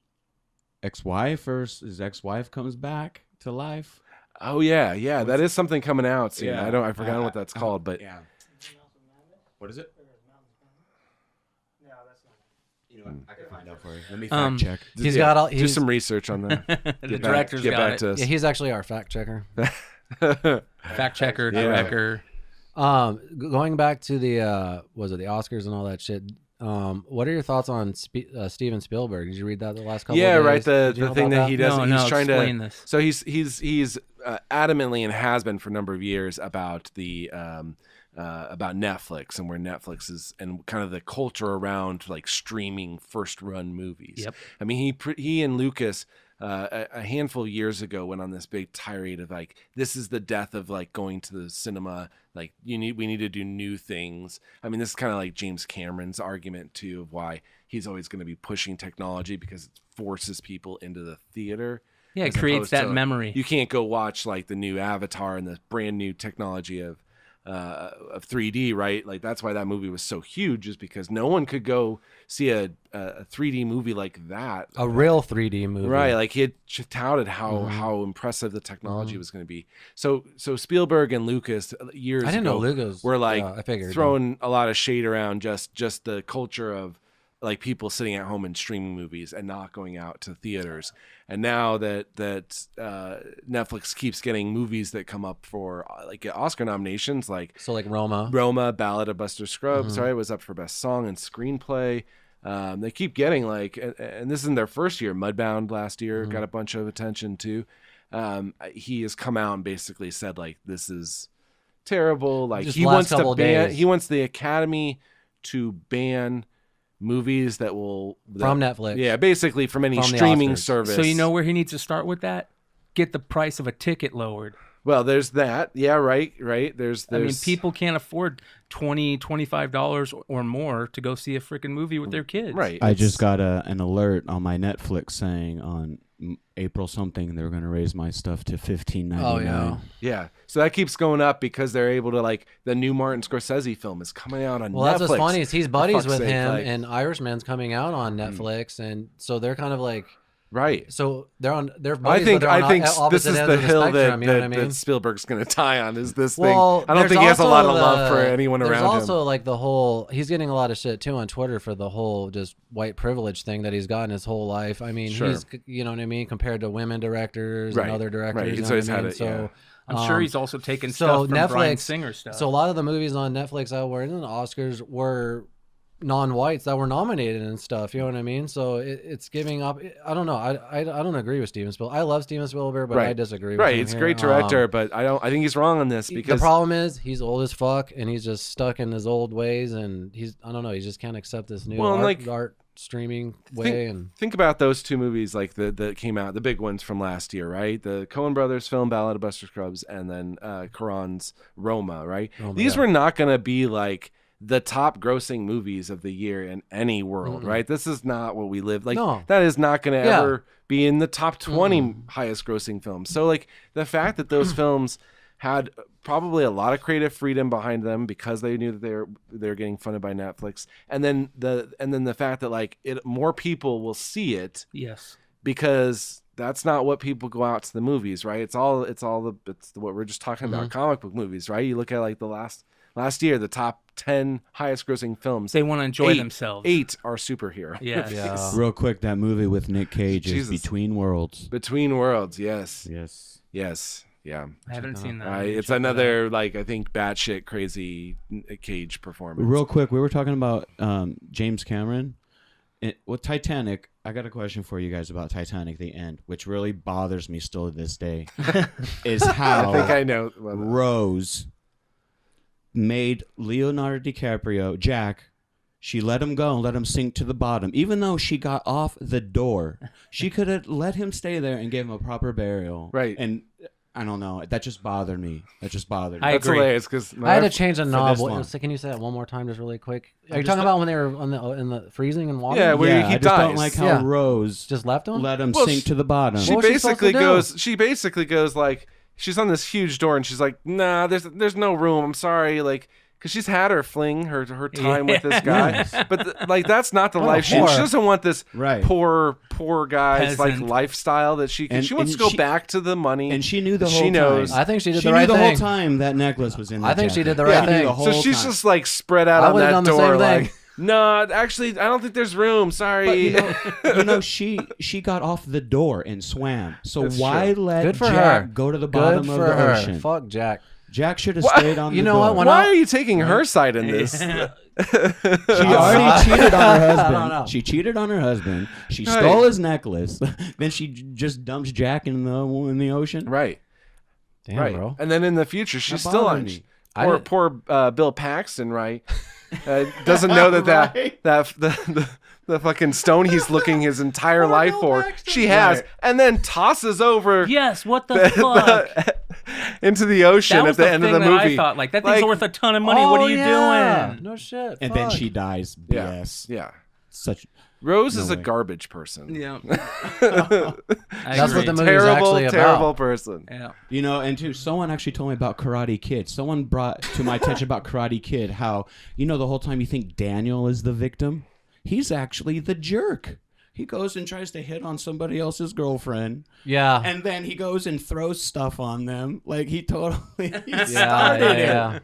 ex-wife, or his ex-wife comes back to life. Oh yeah, that is something coming out soon. Yeah. I forgot what that's called, but Yeah. What is it? You know what? I can find out for you. Let me fact check. He's got all. do He's, some research on that. the director's get got back it. to us. yeah, he's actually our fact checker. Fact checker, Yeah. director. Going back to the was it the Oscars and all that shit? What are your thoughts on Steven Spielberg? Did you read that the last couple? Yeah, of days? right. Did you The know thing about that he does, No, he's no, trying explain to. this. So he's adamantly and has been for a number of years about the about Netflix and where Netflix is and kind of the culture around like streaming first run movies. Yep. I mean, he and Lucas. A handful of years ago went on this big tirade of like, this is the death of like going to the cinema. Like we need to do new things. I mean, this is kind of like James Cameron's argument too of why he's always going to be pushing technology because it forces people into the theater. Yeah, it as creates opposed that to, memory. You can't go watch like the new Avatar and the brand new technology of 3D, right? Like that's why that movie was so huge, is because no one could go see a 3D movie like that. a real 3D movie? Right, like he had touted Mm-hmm. how impressive the technology was going to be. So Spielberg and Lucas years I didn't ago know Lucas. were like I figured throwing a lot of shade around just the culture of like people sitting at home and streaming movies and not going out to theaters. And now that Netflix keeps getting movies that come up for like Oscar nominations, like So like Roma. Roma, Ballad of Buster Scruggs, Mm-hmm. right, was up for Best Song and Screenplay. They keep getting like, and this isn't their first year. Mudbound last year Mm-hmm. got a bunch of attention too. He has come out and basically said like, this is terrible. Like Just he last wants to couple ban. days. He wants the Academy to ban movies that will From Netflix. Yeah, basically from any From the streaming Oscars. service. So you know where he needs to start with that? Get the price of a ticket lowered. Well, there's that. Yeah, right. There's. I mean, people can't afford $25 or more to go see a freaking movie with their kids. Right. I it's- just got an alert on my Netflix saying on April something they're going to raise my stuff to $15.99. Oh yeah. Yeah, so that keeps going up because they're able to like the new Martin Scorsese film is coming out on Well, Netflix. that's what's funny is he's buddies fuck's with sake, him, like- and Irishman's coming out on Netflix, and so they're kind of like, right. so they're I buddies, think but they're on this opposite is ends the of hill that, spectrum, you know what I that, mean? that Spielberg's going to tie on is this Well, thing. I don't there's think he has a lot of also love for the- anyone there's around also him. like the whole he's getting a lot of shit too on Twitter for the whole just white privilege thing that he's gotten his whole life. I mean, Sure. he's you know what I mean, compared to women directors Right, and other directors. right. You He's know always what I had mean? it, So yeah. I'm sure he's also taken so stuff from Bryan Netflix- Singer stuff. So a lot of the movies on Netflix that were in the Oscars were non-whites that were nominated and stuff. You know what I mean? So it's giving up. I don't know. I don't agree with Steven Spielberg. I love Steven Spielberg, but I Right. disagree with Right, him it's a here. great director, but I think he's wrong on this The because problem is he's old as fuck and he's just stuck in his old ways, and I don't know, he just can't accept this new Well, and art streaming way. And think about those two movies like that came out, the big ones from last year, right? The Coen Brothers film Ballad of Buster Scruggs and then Cuarón's Roma, right? Roma, These yeah. were not going to be like the top grossing movies of the year in any world, right? This is not what we live like. No. That is not going to Yeah. ever be in the top 20 highest grossing films. So like the fact that those films had probably a lot of creative freedom behind them because they knew that they're getting funded by Netflix, and then the fact that like more people will see it yes. because that's not what people go out to the movies, right? It's what we're just talking about, comic book movies, right? You look at like the last last year, the top 10 highest grossing films. They want to enjoy themselves. 8 are superhero. Yes. Yeah. Real quick, that movie with Nic Cage Jesus. is Between Worlds. Between Worlds, yes. Yes. Yeah. I haven't seen that. It's another, like, I think, batshit crazy Nic Cage performance. Real quick, we were talking about James Cameron. With Titanic, I got a question for you guys about Titanic, the end, which really bothers me still to this day, is how I think I know. Rose made Leonardo DiCaprio, Jack, she let him go and let him sink to the bottom. Even though she got off the door, she could have let him stay there and gave him a proper burial. Right. And I don't know. That just bothered me. That's agree. hilarious because I had to change the knob. this one. Can you say that one more time, just really quick? Are you talking about when they were in the freezing and water? Yeah, where he I just dies. don't like how Yeah. Rose Just left him. let him Well, sink to the bottom. She What was she supposed to do? She basically goes like, she's on this huge door and she's like, nah, there's no room. I'm sorry, like. Because she's had her fling, her time with this guy, but like that's not the life she whore. doesn't want. This Right. poor guy's like Peasant. lifestyle that she And- wants and to go she- back to the money, And she knew the that whole she knows. time. I think she did She the knew right the thing. whole time that necklace was in. I that think she jacket. did the right She knew thing. the whole So she's time. just like spread out I on would've that done the door, same thing. like, no, actually, I don't think there's room. Sorry. But she got off the door and swam. So That's why true. let Good for Jack her. go to the Good bottom for of the her. ocean? Fuck Jack. Jack should have What? stayed on You the know door. what, when Why I- are you taking her side in this? She already cheated on her I don't husband. know. She cheated on her husband. She Right. stole his necklace. Then she just dumps Jack in the ocean. Right. Damn, Right. bro. And then in the future, she's That still bothered on. me. Poor Bill Paxton, right? Doesn't know that Right. the fucking stone he's looking his entire life for, she has, Right. and then tosses over Yes, what the fuck? into the ocean That at was the the end of thing the that movie. I thought, like, that thing's Like- worth a ton of money. What are you doing? No shit. And then fuck. she dies. Yeah. BS. Yeah. Such. Rose No is a way. garbage person. Yeah. That's what the movie is Terrible, actually about. terrible person. Yeah. You know, and too, someone actually told me about Karate Kid. Someone brought to my attention about Karate Kid how, the whole time you think Daniel is the victim. He's actually the jerk. He goes and tries to hit on somebody else's girlfriend. Yeah. And then he goes and throws stuff on them. Like, he totally yeah. started it. Yeah.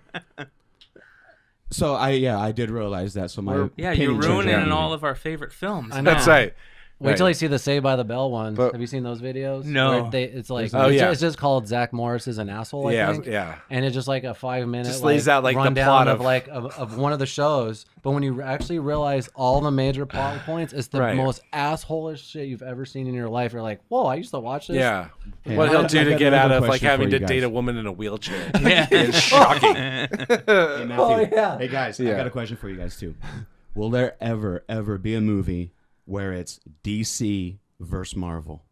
So, I did realize that. So, my Yeah, opinion you're changed ruining on me. all of our favorite films. I know. That's right. Wait till you see the Saved by the Bell one. But- Have you seen those videos? No. Where it's like, Oh, yeah. it's just called Zach Morris is an asshole. I think. Yeah. And it's just like a 5-minute Just lays out, like, the rundown plot of of- of one of the shows. But when you actually realize all the major plot points, it's the Right. most assholish shit you've ever seen in your life. You're like, whoa, I used to watch this. Yeah. Hey, What I he'll got- do I to got get another out of like question having for to you date guys. a woman in a wheelchair Yeah. is shocking. Hey, Matthew. Oh, yeah. Hey, guys, I Yeah. got a question for you guys, too. Will there ever be a movie where it's DC versus Marvel?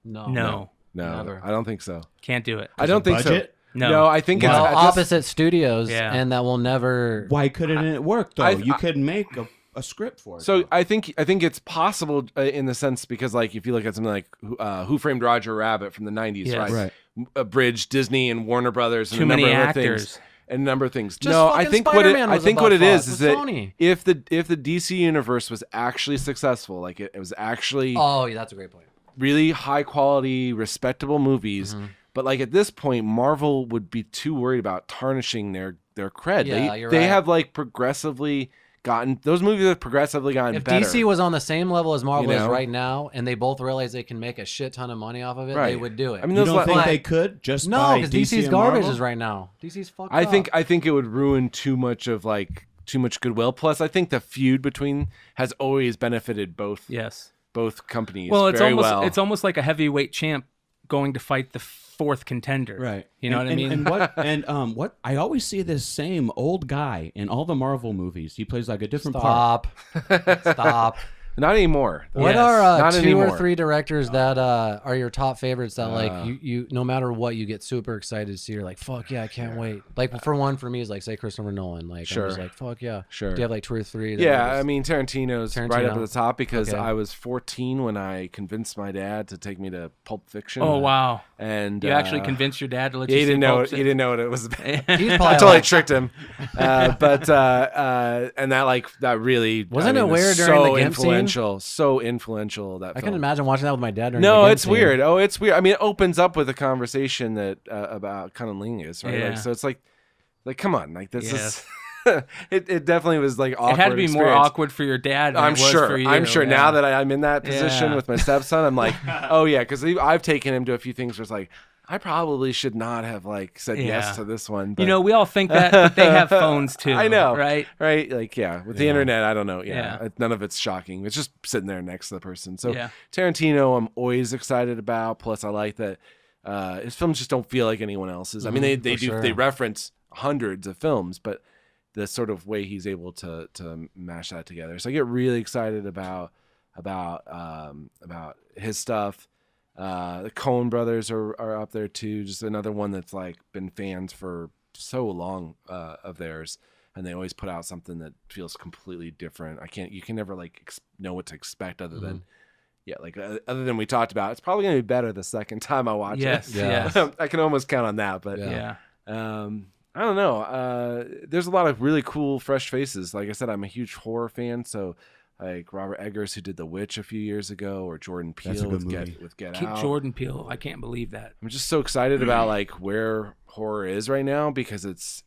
No. No. No, Never. I don't think so. Can't do it. I don't think budget? so. No. I think Well, it's I just- opposite studios, Yeah. and that will never. Why couldn't it work, though? I- You could make a script for it. So though. I think it's possible in the sense because like if you look at something like Who Framed Roger Rabbit from the 90s, Yes. right? Right. A bridge, Disney and Warner Brothers and Too a number many of actors. things. And a number of things. Just no, I fucking think what it Spider-Man I was think a what it butt is fuck is with that Sony. if the DC universe was actually successful, like it was actually Oh, yeah, that's a great point. really high quality, respectable movies. Mm-hmm. But like at this point, Marvel would be too worried about tarnishing their cred. Yeah, you're they right. have like progressively gotten those movies have progressively gotten If better. DC was on the same level as Marvel You is know? right now, and they both realize they can make a shit ton of money off of it, they Right. would do it. I mean, you those don't think like- they could just no, buy because DC DC's and garbage Marvel? is right now. DC's fucked I up. think it would ruin too much goodwill. Plus, I think the feud between has always benefited both Yes. companies. Well, it's very almost well. it's almost like a heavyweight champ going to fight the fourth contender. Right. You know what I mean? And what I always see this same old guy in all the Marvel movies. He plays like a different part. Stop. not anymore. What Yes. are Not 2 anymore. or 3 directors that are your top favorites that like you no matter what you get super excited to see? You're like, fuck yeah, I can't wait. Like for me is like say Christopher Nolan. Like Sure. I'm just like fuck yeah. Sure. Do you have like 2 or 3? That Yeah, are just- I mean Tarantino's right up at Tarantino. the top because Okay. I was 14 when I convinced my dad to take me to Pulp Fiction. Oh wow! And You actually convinced your dad to let Yeah, you he see didn't know. Pulp He didn't know what it was about. He's I probably totally like, tricked him, but and that really Wasn't it was weird during so the Gimp scene? influential, so influential that I film. can imagine watching that with my dad during No, the it's game weird. Oh, it's weird. I mean, it opens up with a conversation that about cunnilingus, right? Yeah. Like, so it's like Like, come on, like this Yes. is. It definitely was like awkward. It had to be more experience. awkward for your dad than I'm it was sure. for you. I'm sure Yeah. now that I'm in that position Yeah. with my stepson, I'm like, oh yeah, because I've taken him to a few things where it's like, I probably should not have like said Yeah. yes to this one. But You know, we all think that, but they have phones too. I know, right? Right? Like, yeah, with the internet, I don't know. Yeah, Yeah. none of it's shocking. It's just sitting there next to the person. So Yeah. Tarantino, I'm always excited about. Plus, I like that his films just don't feel like anyone else's. I mean, they for sure. they reference hundreds of films, but the sort of way he's able to mash that together. So I get really excited about his stuff. The Coen Brothers are up there too. Just another one that's like been fans for so long of theirs, and they always put out something that feels completely different. You can never like know what to expect other than other than we talked about. It's probably gonna be better the second time I watch Yes. it. Yeah. Yes. I can almost count on that, but Yeah. I don't know. There's a lot of really cool, fresh faces. Like I said, I'm a huge horror fan, so like Robert Eggers, who did The Witch a few years ago, or Jordan That's a Peele good with movie. Get Keep Out. Jordan Peele. I can't believe that. I'm just so excited about like where horror is right now because it's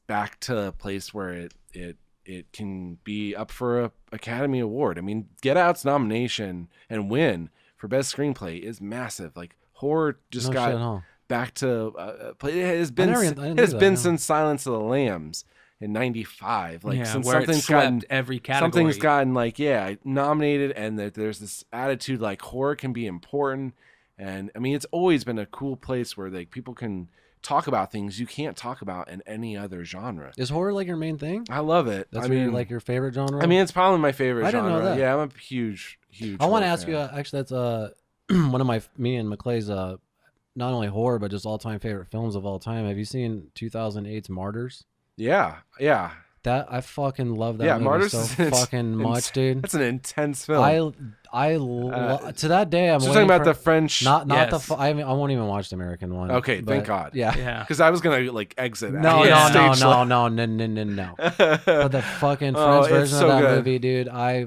back to a place where it can be up for a Academy Award. I mean, Get Out's nomination and win for best screenplay is massive. Like horror just No got shit, huh? back to play. It has been I didn't it has do that, been no. since Silence of the Lambs in '95. Like yeah, since where it something's swept gotten every category. something's gotten like nominated, and that there's this attitude like horror can be important. And I mean, it's always been a cool place where like people can talk about things you can't talk about in any other genre. Is horror like your main thing? I love it. That's I really mean, like your favorite genre? I mean, it's probably my favorite I didn't genre. know that. Yeah, I'm a huge. I want to horror ask you. fan. Actually, that's one of me and McClay's not only horror but just all-time favorite films of all time. Have you seen 2008's Martyrs? Yeah. That I fucking love that Yeah, movie Martyrs so is fucking much, dude. That's an intense film. To that day, I'm Just talking waiting about for, the French. not Yes. I won't even watch the American one. Okay, thank but, God. Yeah. Yeah. Because I was gonna like exit. No, Yeah. no, Stage no, left. no, no, no, no, no. But the fucking Oh, French it's version so of that good. movie, dude, I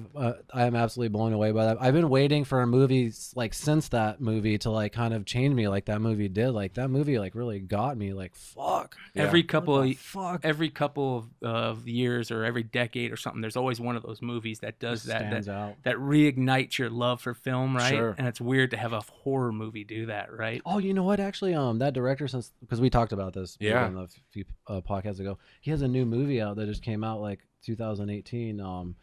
am absolutely blown away by that. I've been waiting for a movie like since that movie to like kind of change me, like that movie did. Like that movie, like really got me. Like fuck. Yeah. Every couple What of the fuck every couple of years or every decade or something, there's always one of those movies that does that stands out. that reignites your love for film, right? Sure. And it's weird to have a horror movie do that, right? Oh, you know what? Actually, that director, because we talked about this Yeah. a few podcasts ago, he has a new movie out that just came out like 2018.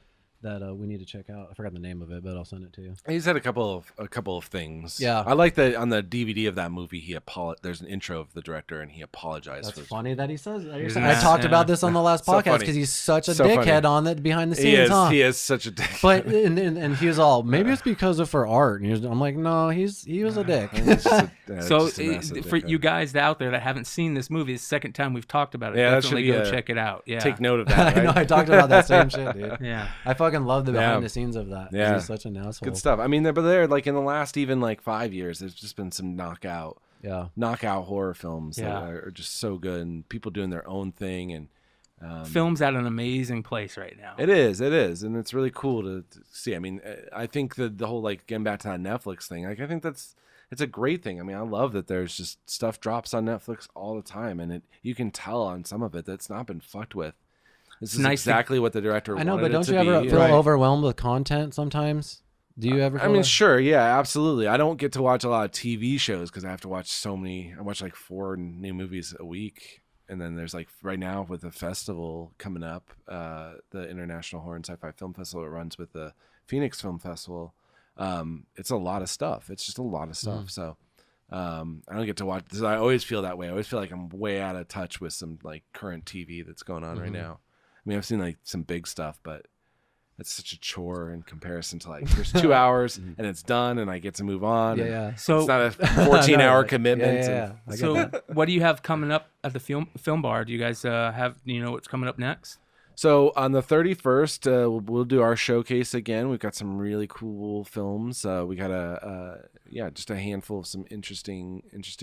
That we need to check out. I forgot the name of it, but I'll send it to you. He's had a couple of things. Yeah. I like that on the DVD of that movie. There's an intro of the director, and he apologized. That's for funny that he says that. Isn't I that- talked yeah. about this on the last So podcast funny. because he's such a So dickhead funny. on the behind the He scenes, is. huh? He is such a dick. But and he was all maybe it's because of for art. And I'm like, no, he was a dick. He's just a- So just a massive for dickhead. you guys out there that haven't seen this movie, it's the second time we've talked about it. Yeah, that should Definitely be go a- check it out. Yeah. take note of that. I know. Right? I talked about that same shit, dude. Yeah. I fucking love the behind Yeah. the scenes of that. Yeah. He's such an asshole. Good stuff. I mean, but they're like in the last even like 5 years, there's just been some knockout horror films that Yeah. are just so good, and people doing their own thing. And Film's at an amazing place right now. it is, and it's really cool to see. I mean, I think the whole like getting back to that Netflix thing, like I think it's a great thing. I mean, I love that there's just stuff drops on Netflix all the time, and you can tell on some of it that's not been fucked with. This is nice to- exactly what the director I know, wanted but don't it you to ever be. feel Right. overwhelmed with content sometimes? Do you ever? I Feel mean, that? sure, yeah, absolutely. I don't get to watch a lot of TV shows because I have to watch so many. I watch like 4 new movies a week, and then there's like right now with the festival coming up, the International Horror and Sci-Fi Film Festival. It runs with the Phoenix Film Festival. It's a lot of stuff. It's just a lot of stuff. So I don't get to watch. So I always feel that way. I always feel like I'm way out of touch with some like current TV that's going on right now. I mean, I've seen like some big stuff, but it's such a chore in comparison to like there's 2 hours and it's done and I get to move on. Yeah, and yeah. So it's not a 14-hour like, commitment. Yeah. I get So that. what do you have coming up at the film bar? Do you guys have, do you know what's coming up next? So on the 31st, we'll do our showcase again. We've got some really cool films. We got just a handful of some interesting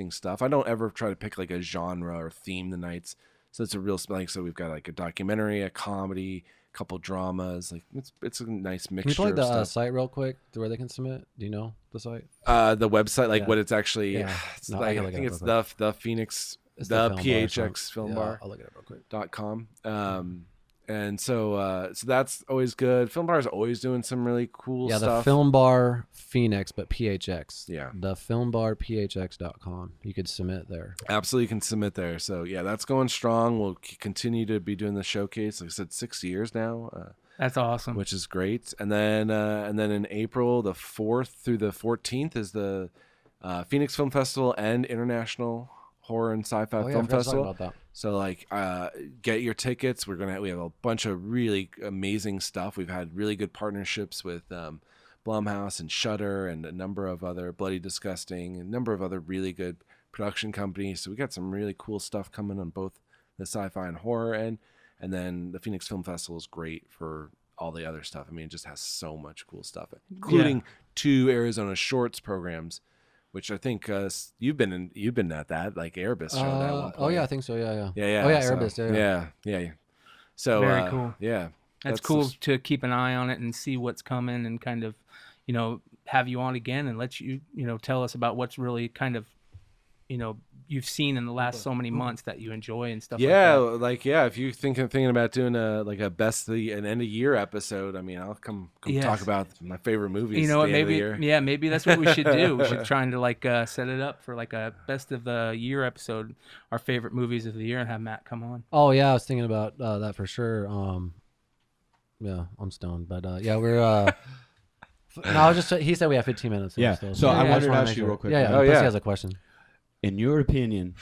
stuff. I don't ever try to pick like a genre or theme the nights. So it's a real like. So we've got like a documentary, a comedy, a couple dramas. Like it's a nice Can you mixture plug of the stuff. site real quick to where they can submit? Do you know the site? The website, like Yeah. what it's actually. Yeah. It's No, I like, can I look it think up it's real the Phoenix It's the Film Bar, PHX so- Film yeah, Bar. I'll look it up real quick. .com. And so that's always good. Film Bar is always doing some really cool Yeah, stuff. the Film Bar Phoenix, but PHX. Yeah. The filmbarphx.com. You could submit there. Absolutely, you can submit there. So yeah, that's going strong. We'll continue to be doing the showcase. Like I said, 6 years now, That's awesome. which is great. And then in April, the 4th through the 14th is the Phoenix Film Festival and International Horror and Sci-Fi Oh, yeah, I Film forgot to talk Festival. about that. So like, get your tickets. We have a bunch of really amazing stuff. We've had really good partnerships with Blumhouse and Shudder and a number of other Bloody Disgusting, and a number of other really good production companies. So we got some really cool stuff coming on both the sci-fi and horror end. And then the Phoenix Film Festival is great for all the other stuff. I mean, it just has so much cool stuff, including 2 Arizona Shorts programs, which I think you've been at that, like Erebus show at one point. Oh yeah, I think so. Yeah. Yeah. Oh yeah, so, Erebus. Yeah. So Very cool. Yeah. That's cool just- to keep an eye on it and see what's coming and kind of, have you on again and let you, tell us about what's really kind of, you've seen in the last so many months that you enjoy and stuff Yeah, like that. if you thinking about doing a best an end of year episode, I mean, I'll come Yes. talk about my favorite movies. You know what? at the end of the Maybe, year. maybe that's what we should do. We should try to set it up for like a best of the year episode, our favorite movies of the year, and have Matt come on. Oh yeah, I was thinking about that for sure. Yeah, I'm stoned, but yeah, we're. No, I was just. He said we have 15 minutes. Yeah. Still, So I just wanted to wanna ask make you sure. real quick. Yeah. Oh, Pussy yeah. has a question. In your opinion,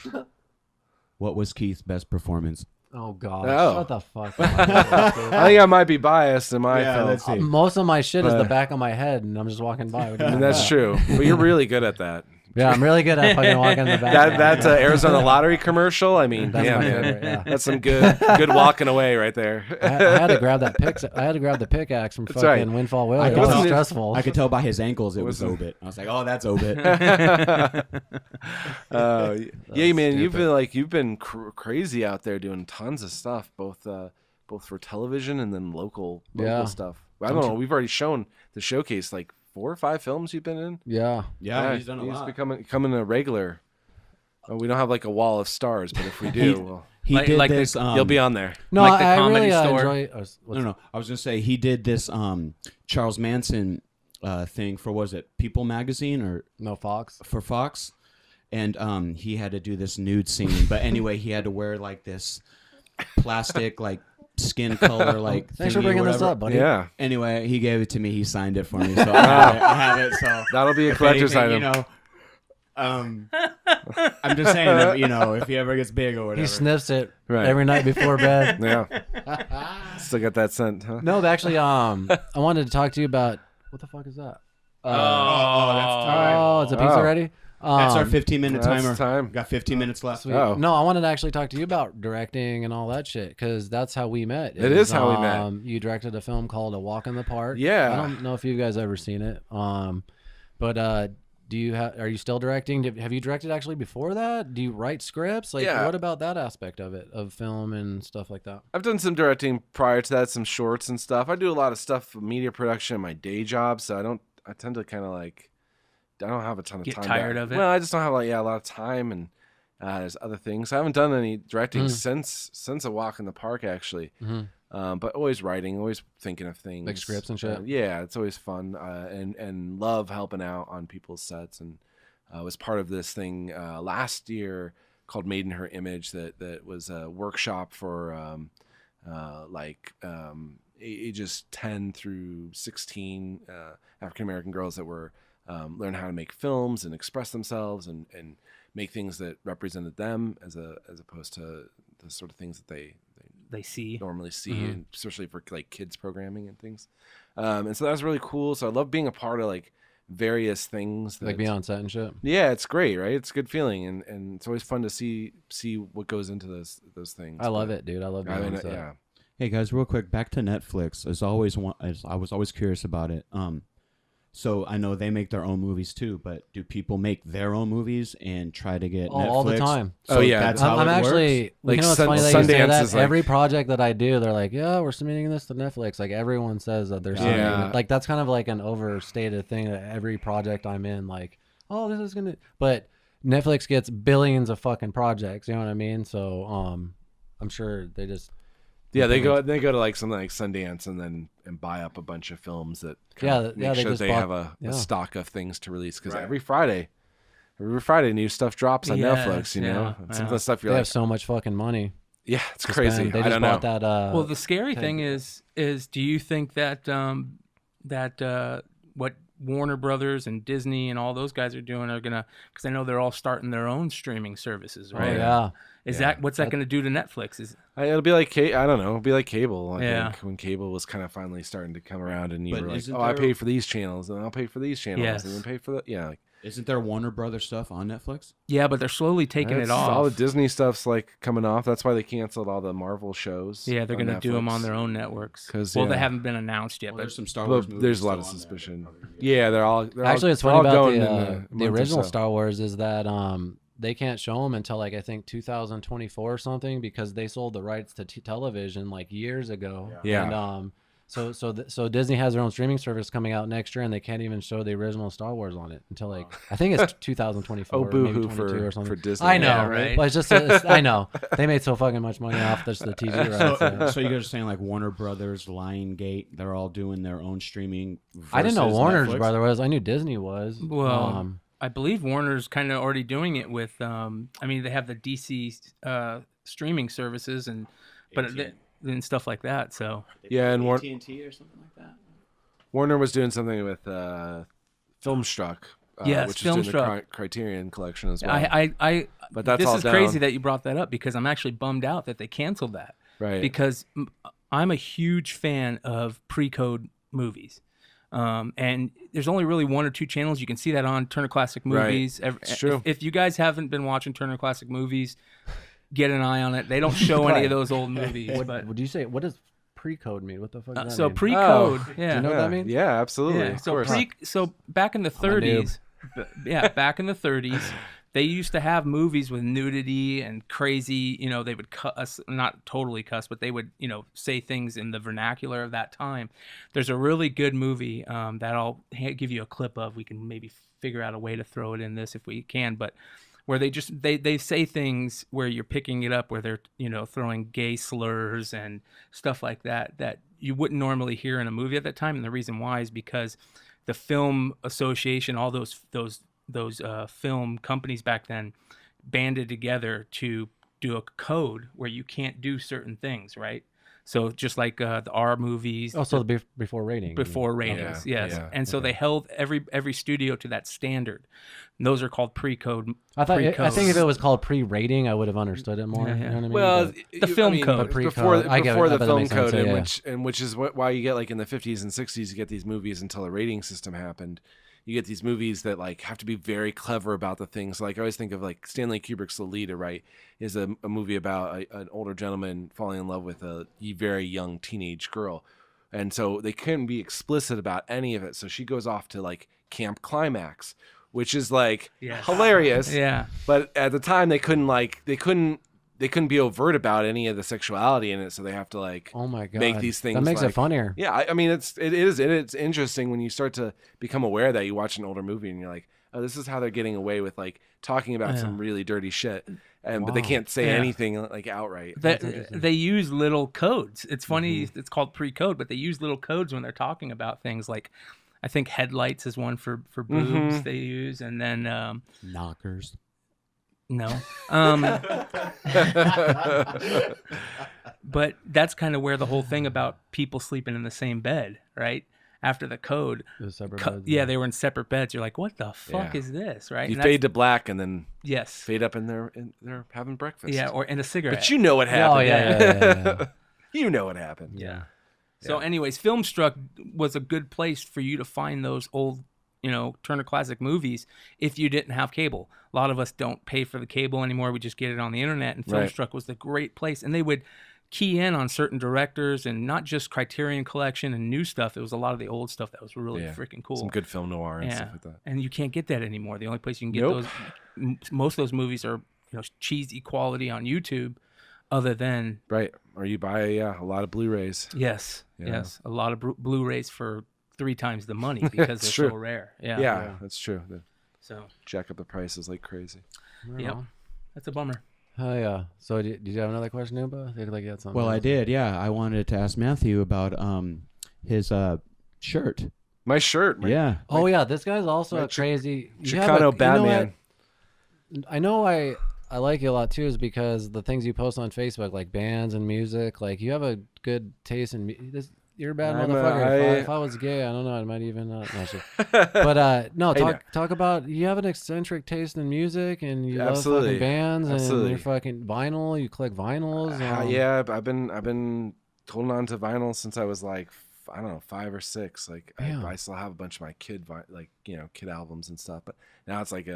what was Keith's best performance? Oh God! Oh. Shut the fuck I up. think I might be biased in my film. let's see. Most of my shit is the But- back of my head, and I'm just walking by. What do you I mean, mean? that's true, but you're really good at that. Yeah, I'm really good at fucking walking in the back. That Arizona lottery commercial. I mean, That's yeah, my man. favorite, yeah. That's some good walking away right there. I had to grab that pick. I had to grab the pickaxe from That's fucking right. Windfall Will. I It could was tell- stressful. I could tell by his ankles it was Wasn't- Obit. I was like, oh, that's Obit. Yeah, man, stupid. you've been crazy out there doing tons of stuff, both for television and then local Yeah. stuff. I don't know. We've already shown the showcase like 4 or 5 films you've been in. Yeah. Yeah, he's done a He's lot. becoming a regular. We don't have like a wall of stars, but if we do, well, He Like- did like the- this. you'll be on there. No, Like the I Comedy really Store. enjoy. No. I was gonna say he did this Charles Manson thing for, was it People Magazine or No Fox. for Fox, and he had to do this nude scene. But anyway, he had to wear like this plastic like skin color like. Thanks for thingy or bringing this whatever. up, buddy. Yeah, Anyway, he gave it to me. He signed it for me, so I have it. So that'll be a if collector's anything, item. I'm just saying that, if he ever gets big or whatever. He sniffs it Right. every night before bed. Yeah, still got that scent, huh? No, but actually, I wanted to talk to you about what the fuck is that? that's It's a pizza Oh. ready. That's our 15-minute That's timer. time. Got 15 minutes left. Sweet. Oh. No, I wanted to actually talk to you about directing and all that shit because that's how we met. It is how we met. You directed a film called A Walk in the Park. Yeah. I don't know if you guys ever seen it. But are you still directing? Have you directed actually before that? Do you write scripts? Like, Yeah. what about that aspect of it, of film and stuff like that? I've done some directing prior to that, some shorts and stuff. I do a lot of stuff for media production in my day job, so I tend to kind of like, I don't have a ton of Get time. tired of it? Well, I just don't have a lot of time, and there's other things. I haven't done any directing since A Walk in the Park, actually. But always writing, always thinking of things. Like scripts and shit? Yeah, it's always fun, and love helping out on people's sets. And was part of this thing last year called Made in Her Image that was a workshop for ages 10 through 16 African American girls that were learn how to make films and express themselves and make things that represented them as opposed to the sort of things that they see. normally see, and especially for like kids programming and things. And so that was really cool. So I love being a part of like various things. Like being on set and shit? Yeah, it's great, right? It's a good feeling, and it's always fun to see what goes into those things. I love it, dude. I love being on set. Yeah. Hey guys, real quick, back to Netflix. I was always curious about it. So I know they make their own movies too, but do people make their own movies and try to get Netflix? All the time. So Oh, yeah. that's how I'm it actually works? Like you know what's funny that you say Sundance that? is like- Every project that I do, they're like, yeah, we're submitting this to Netflix. Like everyone says that they're submitting Yeah. it. Like that's kind of like an overstated thing that every project I'm in, like, oh, this is gonna. But Netflix gets billions of fucking projects. You know what I mean? So I'm sure they just they go to like something like Sundance and buy up a bunch of films that make they sure just they bought- have a yeah. stock of things to release because Right. every Friday new stuff drops on Yes, Netflix. You know, yeah, and some of yeah. the stuff they you're have like, so much fucking money. yeah, it's to crazy. spend. They I just don't know. bought that. Well, the scary Tag. thing is do you think that what Warner Brothers and Disney and all those guys are doing are gonna? Because I know they're all starting their own streaming services, Oh right? yeah. Is Yeah. that what's that gonna do to Netflix? It'll be like I don't know. It'll be like cable. I Yeah. think when cable was kind of finally starting to come around, and you But were like, isn't "Oh, I there- pay for these channels, and I'll pay for these channels, Yes. and then pay for the like." Isn't there Warner Brothers stuff on Netflix? Yeah, but they're slowly taking it It's- off. All the Disney stuff's like coming off. That's why they canceled all the Marvel shows. Yeah, they're on gonna do them Netflix. on their own networks. 'Cause, Well, they yeah. haven't been announced yet, Well, but there's some Star Well, Wars movies. there's a lot still of on there. suspicion. Probably Yeah, they're all Actually, it's they're funny all about going in a the month or original so. Star Wars is that they can't show them until like I think 2024 or something because they sold the rights to television like years ago. Yeah. And so Disney has their own streaming service coming out next year, and they can't even show the original Star Wars on it until like I think it's 2024. Oh, or maybe boo-hoo 22 or something. for Disney. I know, Yeah, right. But it's just I know they made so fucking much money off this the TV rights. So you guys are saying like Warner Brothers, Lionsgate, they're all doing their own streaming. I didn't know versus Warner's Netflix? brother was. I knew Disney was. Well, I believe Warner's kind of already doing it with. I mean, they have the DC streaming services and and stuff like that. So Yeah, and AT&T or something like that. Warner was doing something with Filmstruck. Yes, which is doing the Filmstruck. Criterion collection as well. But that's this all is down. crazy that you brought that up because I'm actually bummed out that they canceled that. Right. Because I'm a huge fan of pre-code movies. And there's only really one or two channels you can see that on Turner Classic Movies. It's true. If you guys haven't been watching Turner Classic Movies, get an eye on it. They don't show any of those old movies. But Would you say what does pre-code mean? What the fuck does that so mean? pre-code, Oh. yeah. Do you know what that means? Yeah, absolutely. Yeah. Of So course. so back in the I'm a noob. 30s, back in the 30s, they used to have movies with nudity and crazy, they would cuss, not totally cuss, but they would, say things in the vernacular of that time. There's a really good movie that I'll give you a clip of. We can maybe figure out a way to throw it in this if we can, but where they say things where you're picking it up where they're, throwing gay slurs and stuff like that you wouldn't normally hear in a movie at that time. And the reason why is because the film association, all those film companies back then banded together to do a code where you can't do certain things, right? So just like the R movies, Oh, so before rating. before ratings, Yeah, yes. yeah, And so they held every studio to that standard. And those are called pre-code. I think if pre-codes. it was called pre-rating, I would have understood it more. Yeah, You yeah. know what I mean? Well, But- The film code. But pre-code. before I get it. before I the bet that film makes sense, code, yeah. which is why you get like in the 50s and 60s, you get these movies until a rating system happened. You get these movies that like have to be very clever about the things. Like I always think of like Stanley Kubrick's Lolita, right? Is a movie about an older gentleman falling in love with a very young teenage girl. And so they couldn't be explicit about any of it. So she goes off to like Camp Climax, which is like Yes. hilarious. Yeah. But at the time they couldn't be overt about any of the sexuality in it, so they have to like Oh my god. make these things That makes like, it funnier. Yeah, I mean it's interesting when you start to become aware that you watch an older movie and you're like, oh, this is how they're getting away with like talking about some really dirty shit, but they Wow. can't say Yeah. anything like outright. They use little codes. It's funny. Mm-hmm. It's called pre-code, but they use little codes when they're talking about things like, I think headlights is one for boobs Mm-hmm. they use, and then Knockers. no, but that's kind of where the whole thing about people sleeping in the same bed, right? After the code, The separate beds, yeah, they were in separate beds. You're like, what the fuck Yeah. is this, right? You And fade to black and then yes, fade up in there and they're having breakfast. yeah, or in a cigarette. but you know what happened. Oh yeah. You know what happened. Yeah. So, anyways, Filmstruck was a good place for you to find those old, Turner Classic movies if you didn't have cable. A lot of us don't pay for the cable anymore. We just get it on the internet. And Right. Filmstruck was the great place. And they would key in on certain directors and not just Criterion Collection and new stuff. It was a lot of the old stuff that was really Yeah. freaking cool. Some good film noir and yeah. stuff like that. And you can't get that anymore. The only place you can get Nope. most of those movies are, cheesy quality on YouTube. Other than Right. Or you buy a lot of Blu-rays. yes, Yeah. a lot of Blu-rays for 3 times the money because they're true. so rare. Yeah, that's true. So, Jack up the prices like crazy. yep, that's a bummer. Oh yeah. So did you have another question, Uba? Like you had something. Well, I else? did. Yeah, I wanted to ask Mathew about his shirt. My shirt. Yeah. Oh yeah, this guy's also my a crazy Chicano Batman. I know I like you a lot too, is because the things you post on Facebook, like bands and music, like you have a good taste in this. You're a bad motherfucker. If I was gay, I don't know. I might even not. No, shit. But no, talk about you have an eccentric taste in music, and you love fucking bands, and you're fucking vinyl. You collect vinyls. Yeah, I've been holding on to vinyl since I was like, I don't know, 5 or 6. Like I still have a bunch of my kid albums and stuff. But now it's like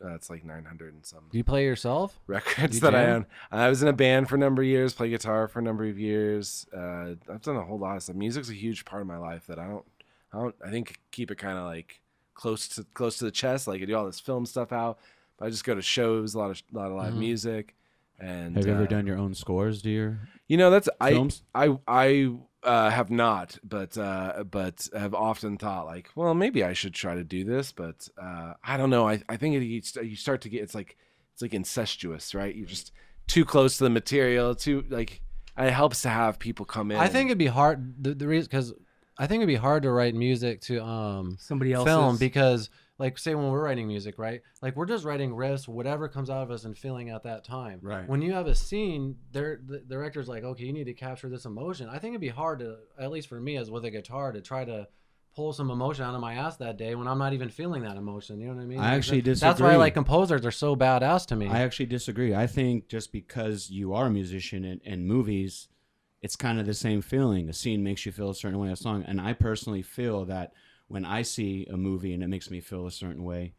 it's like 900 and some. Do you play yourself? Records that I own. I was in a band for a number of years, play guitar for a number of years. I've done a whole lot of stuff. Music's a huge part of my life that I think keep it kind of like close to the chest. Like I do all this film stuff out, but I just go to shows, a lot of live music. And have you ever done your own scores to your that's films? I have not, but have often thought like, well, maybe I should try to do this, but I don't know. I think you start to get it's like incestuous, right? You're just too close to the material. Too like it helps to have people come in. I think it'd be hard. The reason because I think it'd be hard to write music to Somebody else's film because. Like, say when we're writing music, right? Like, we're just writing riffs, whatever comes out of us and feeling at that time. Right. When you have a scene, the director's like, okay, you need to capture this emotion. I think it'd be hard to, at least for me as with a guitar, to try to pull some emotion out of my ass that day when I'm not even feeling that emotion. You know what I mean? I actually disagree. That's why, like, composers are so badass to me. I actually disagree. I think just because you are a musician in movies, it's kind of the same feeling. A scene makes you feel a certain way, a song. And I personally feel that when I see a movie and it makes me feel a certain way,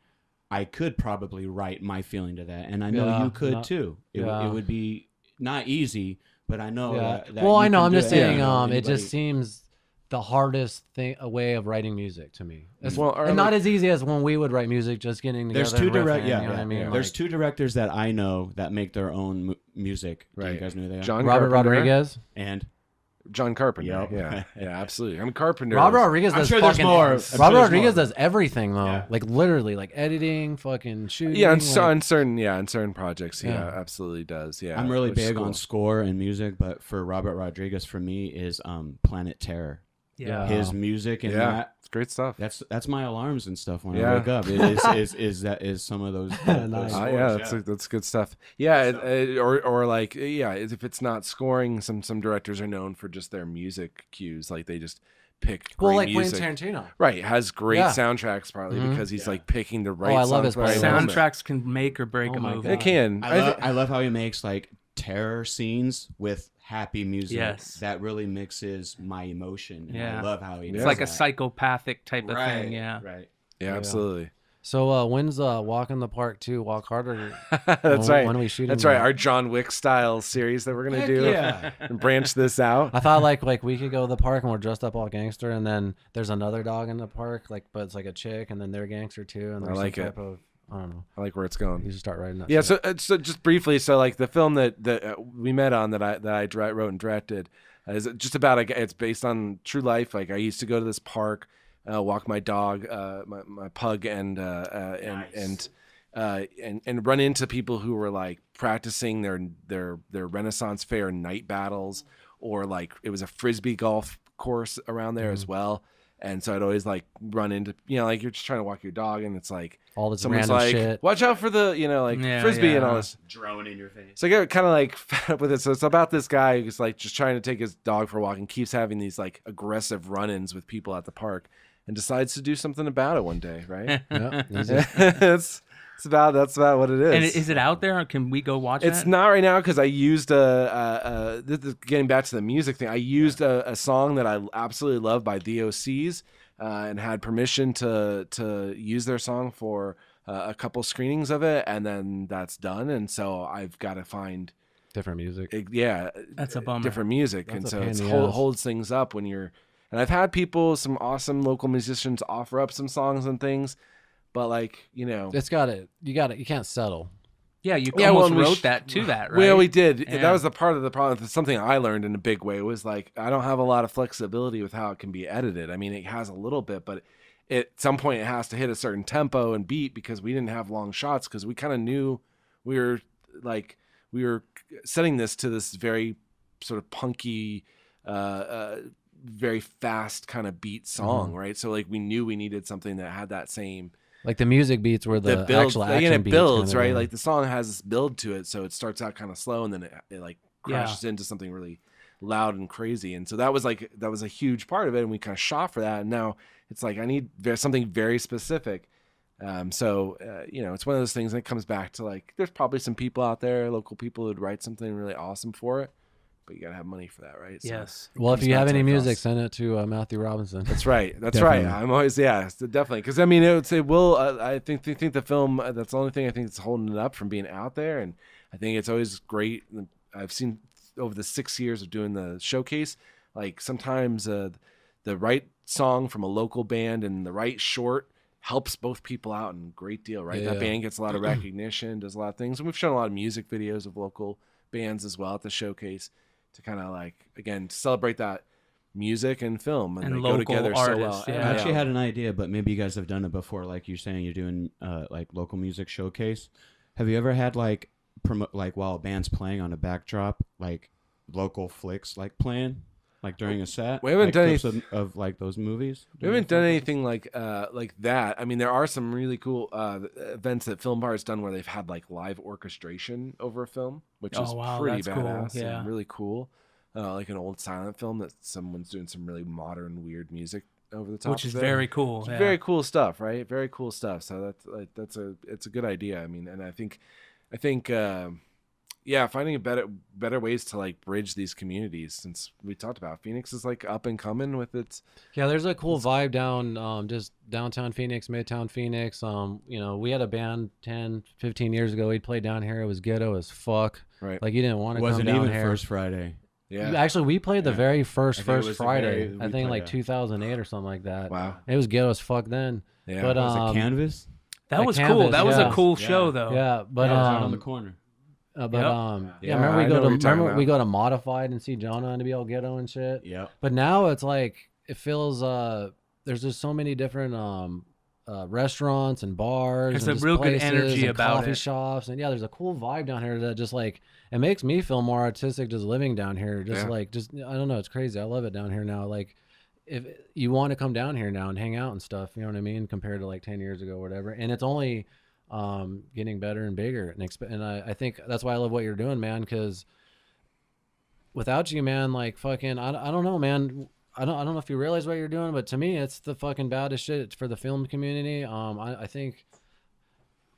I could probably write my feeling to that. And I know you could too. It would be not easy, but I know that well, I know. I'm just saying, anybody, it just seems the hardest thing, a way of writing music to me. Well, and not as easy as when we would write music, just getting together. There's two directors. You know what I mean? There's two directors that I know that make their own music. Right. Do you guys know who they are? John Robert Carpenter Rodriguez. And John Carpenter. Yep. Yeah, absolutely. I'm Carpenter. Robert Rodriguez does fucking more. Robert Rodriguez does everything though. Yeah. Like literally, like editing, fucking shooting. Yeah, on certain projects, absolutely does. Yeah. I'm really big on score and music, but for Robert Rodriguez, for me, is Planet Terror. Yeah. His music and that. It's great stuff. That's my alarms and stuff when I wake up. It is some of those. Nice. Scores, that's good stuff. Yeah, or like if it's not scoring, some directors are known for just their music cues. Like they just pick great like music. Quentin Tarantino. Right, has great soundtracks partly because he's like picking the right. I love his soundtracks can make or break a movie. It can. I love how he makes like terror scenes with happy music that really mixes my emotion. And I love how he does it's like that. a psychopathic type of thing. Yeah. Right. Yeah, absolutely. So when's Walk in the Park 2, Walk Harder? That's right. When are we shooting? That's right. Our John Wick style series that we're gonna do and branch this out. I thought like we could go to the park and we're dressed up all gangster, and then there's another dog in the park, but it's like a chick, and then they're gangster too, and there's I like some it. type of I don't know. I like where it's going. You should start writing that. Yeah. shit. So just briefly, so like the film that we met on that I wrote and directed is just about it's based on true life. Like I used to go to this park, walk my dog, my pug, and run into people who were like practicing their Renaissance fair night battles, or like it was a frisbee golf course around there as well. And so I'd always like run into, like you're just trying to walk your dog and it's like all this someone's random like, shit. watch out for the, frisbee and all this. Drone in your face. So I get kind of like fed up with it. So it's about this guy who's like just trying to take his dog for a walk and keeps having these like aggressive run-ins with people at the park and decides to do something about it one day, right? Yeah, that's about what it is. And is it out there? Or can we go watch it? It's not right now because I used getting back to the music thing. I used a song that I absolutely love by the OCs and had permission to use their song for a couple screenings of it, and then that's done. And so I've got to find different music. That's a bummer. Different music, That's and a so pain it in the ass. holds things up when you're. And I've had some awesome local musicians offer up some songs and things. But like, It's you can't settle. Yeah, you almost wrote that to that, right? Well, we did. Yeah. That was the part of the problem. Something I learned in a big way was like, I don't have a lot of flexibility with how it can be edited. I mean, it has a little bit, but at some point it has to hit a certain tempo and beat because we didn't have long shots because we kind of knew we were setting this to this very sort of punky, very fast kind of beat song, right? So like we knew we needed something that had that same Like the music beats were the build, actual action and it beats builds, kind of right? thing. Like the song has this build to it, so it starts out kind of slow and then it like crashes into something really loud and crazy. And so that was a huge part of it, and we kind of shot for that. And now it's like I need something very specific. So it's one of those things that comes back to like there's probably some people out there, local people who'd write something really awesome for it, but you gotta have money for that, right? So Yes. Well, if comes you back have to any the music, cost. send it to Mathew Robinson. That's right. That's Definitely. right. I'm always definitely because I mean it will. I think the film. That's the only thing I think that's holding it up from being out there, and I think it's always great. I've seen over the 6 years of doing the showcase, like sometimes the right song from a local band and the right short helps both people out in a great deal, right? That Yeah. band gets a lot of recognition, does a lot of things, and we've shown a lot of music videos of local bands as well at the showcase to kind of like again celebrate that music and film and And they go local together artists, so well. yeah. I actually had an idea, but maybe you guys have done it before. Like you're saying, you're doing like local music showcase. Have you ever had like like while a band's playing on a backdrop, like local flicks like playing, like during a set? We haven't like, done clips of like those movies. We haven't done anything like that. I mean, there are some really cool events that Film Bar has done where they've had like live orchestration over a film, which Oh, is wow, pretty that's cool. badass Yeah. and really cool. Like an old silent film that someone's doing some really modern, weird music over the top. Which is of it. very cool. It's Yeah. very cool stuff, right? Very cool stuff. So it's a good idea. I mean, and I think finding better ways to like bridge these communities, since we talked about Phoenix is like up and coming with its Yeah, there's a cool vibe down just downtown Phoenix, midtown Phoenix. We had a band 10, 15 years ago. We'd play down here. It was ghetto as fuck. right. Like you didn't want to come Wasn't down even here. First Friday. Yeah. Actually, we played the Yeah. very I first think it was the Friday. very- I we think played like a- 2008 or something like that. Wow. It was ghetto as fuck then. Yeah. But Was it Canvas? That Like was cool. Canvas, That was yeah. a cool Yeah. show, though. yeah, but Yeah, it was right on the corner. But Yep. Yeah, remember I know what you're talking we about. go to Modified and see Jonah and to be all ghetto and shit. Yeah. But now it's like it feels there's just so many different restaurants and bars. There's and a just real good places energy and about coffee it. shops, and yeah, there's a cool vibe down here that just like it makes me feel more artistic just living down here. Just Yeah. I don't know, it's crazy. I love it down here now. Like if you want to come down here now and hang out and stuff, you know what I mean, compared to like 10 years ago or whatever, and it's only getting better and bigger, and I think that's why I love what you're doing, man, because without you, man, like fucking I don't know, man. I don't know if you realize what you're doing, but to me it's the fucking baddest shit for the film community. I think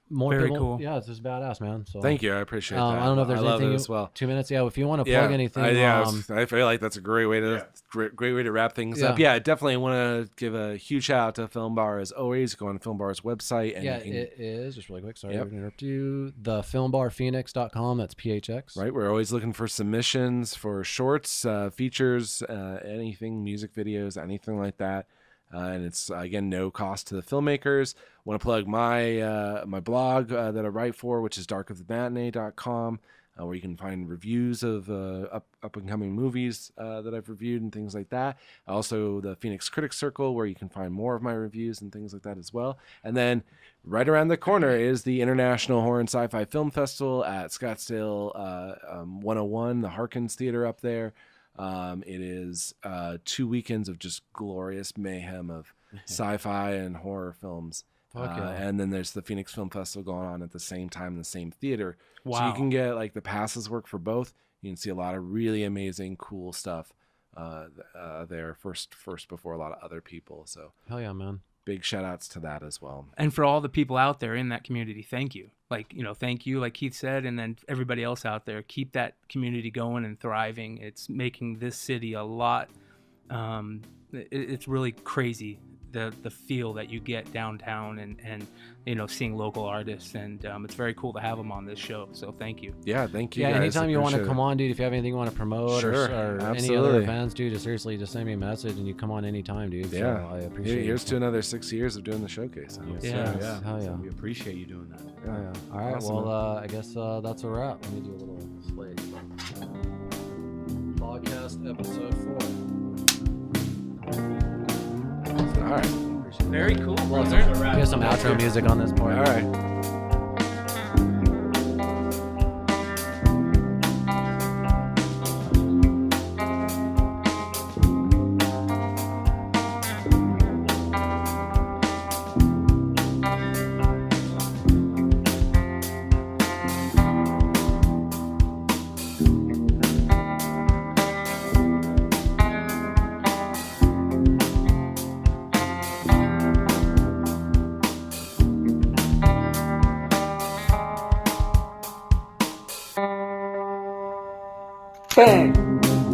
more Very people, cool. yeah, it's just badass, man. So Thank you. I appreciate that. I don't know if there's I love anything it as well. 2 minutes. Yeah, if you want to plug anything, I feel like that's a great way to great way to wrap things up. Yeah, I definitely want to give a huge shout out to Film Bar as always. Go on Film Bar's website and yeah, you can, it is just really quick. Sorry Yep. to interrupt you. The filmbarphoenix.com. That's PHX. right. We're always looking for submissions for shorts, features, anything, music videos, anything like that. And it's again no cost to the filmmakers. Want to plug my my blog that I write for, which is darkofthematinee.com, where you can find reviews of up and coming movies that I've reviewed and things like that. Also, the Phoenix Critic Circle, where you can find more of my reviews and things like that as well. And then right around the corner is the International Horror and Sci-Fi Film Festival at Scottsdale 101, the Harkins Theater up there. It is 2 weekends of just glorious mayhem of sci-fi and horror films. Fuck yeah. And then there's the Phoenix Film Festival going on at the same time in the same theater. So Wow. you can get like the passes work for both. You can see a lot of really amazing, cool stuff there first before a lot of other people. So Hell yeah, man. big shout outs to that as well. And for all the people out there in that community, thank you. Thank you, like Keith said, and then everybody else out there. Keep that community going and thriving. It's making this city a lot. It's really crazy the feel that you get downtown and seeing local artists, and it's very cool to have them on this show. So thank you. Yeah, thank you. Yeah, guys. anytime you want to Appreciate come it. on, dude, if you have anything you want to promote Sure, or any other absolutely. events, dude, just seriously, just send me a message and you come on anytime, dude. Yeah, So I appreciate Here's it. to another 6 years of doing the showcase. Yeah. Yeah. Hell yeah. We appreciate you doing that. Oh, yeah. All right, Awesome, well, I guess that's a wrap. Let me do a little slate. Bogcast episode 4. All right. Appreciate Very cool, Well, brother. get some outro music on this part. All right. Bang.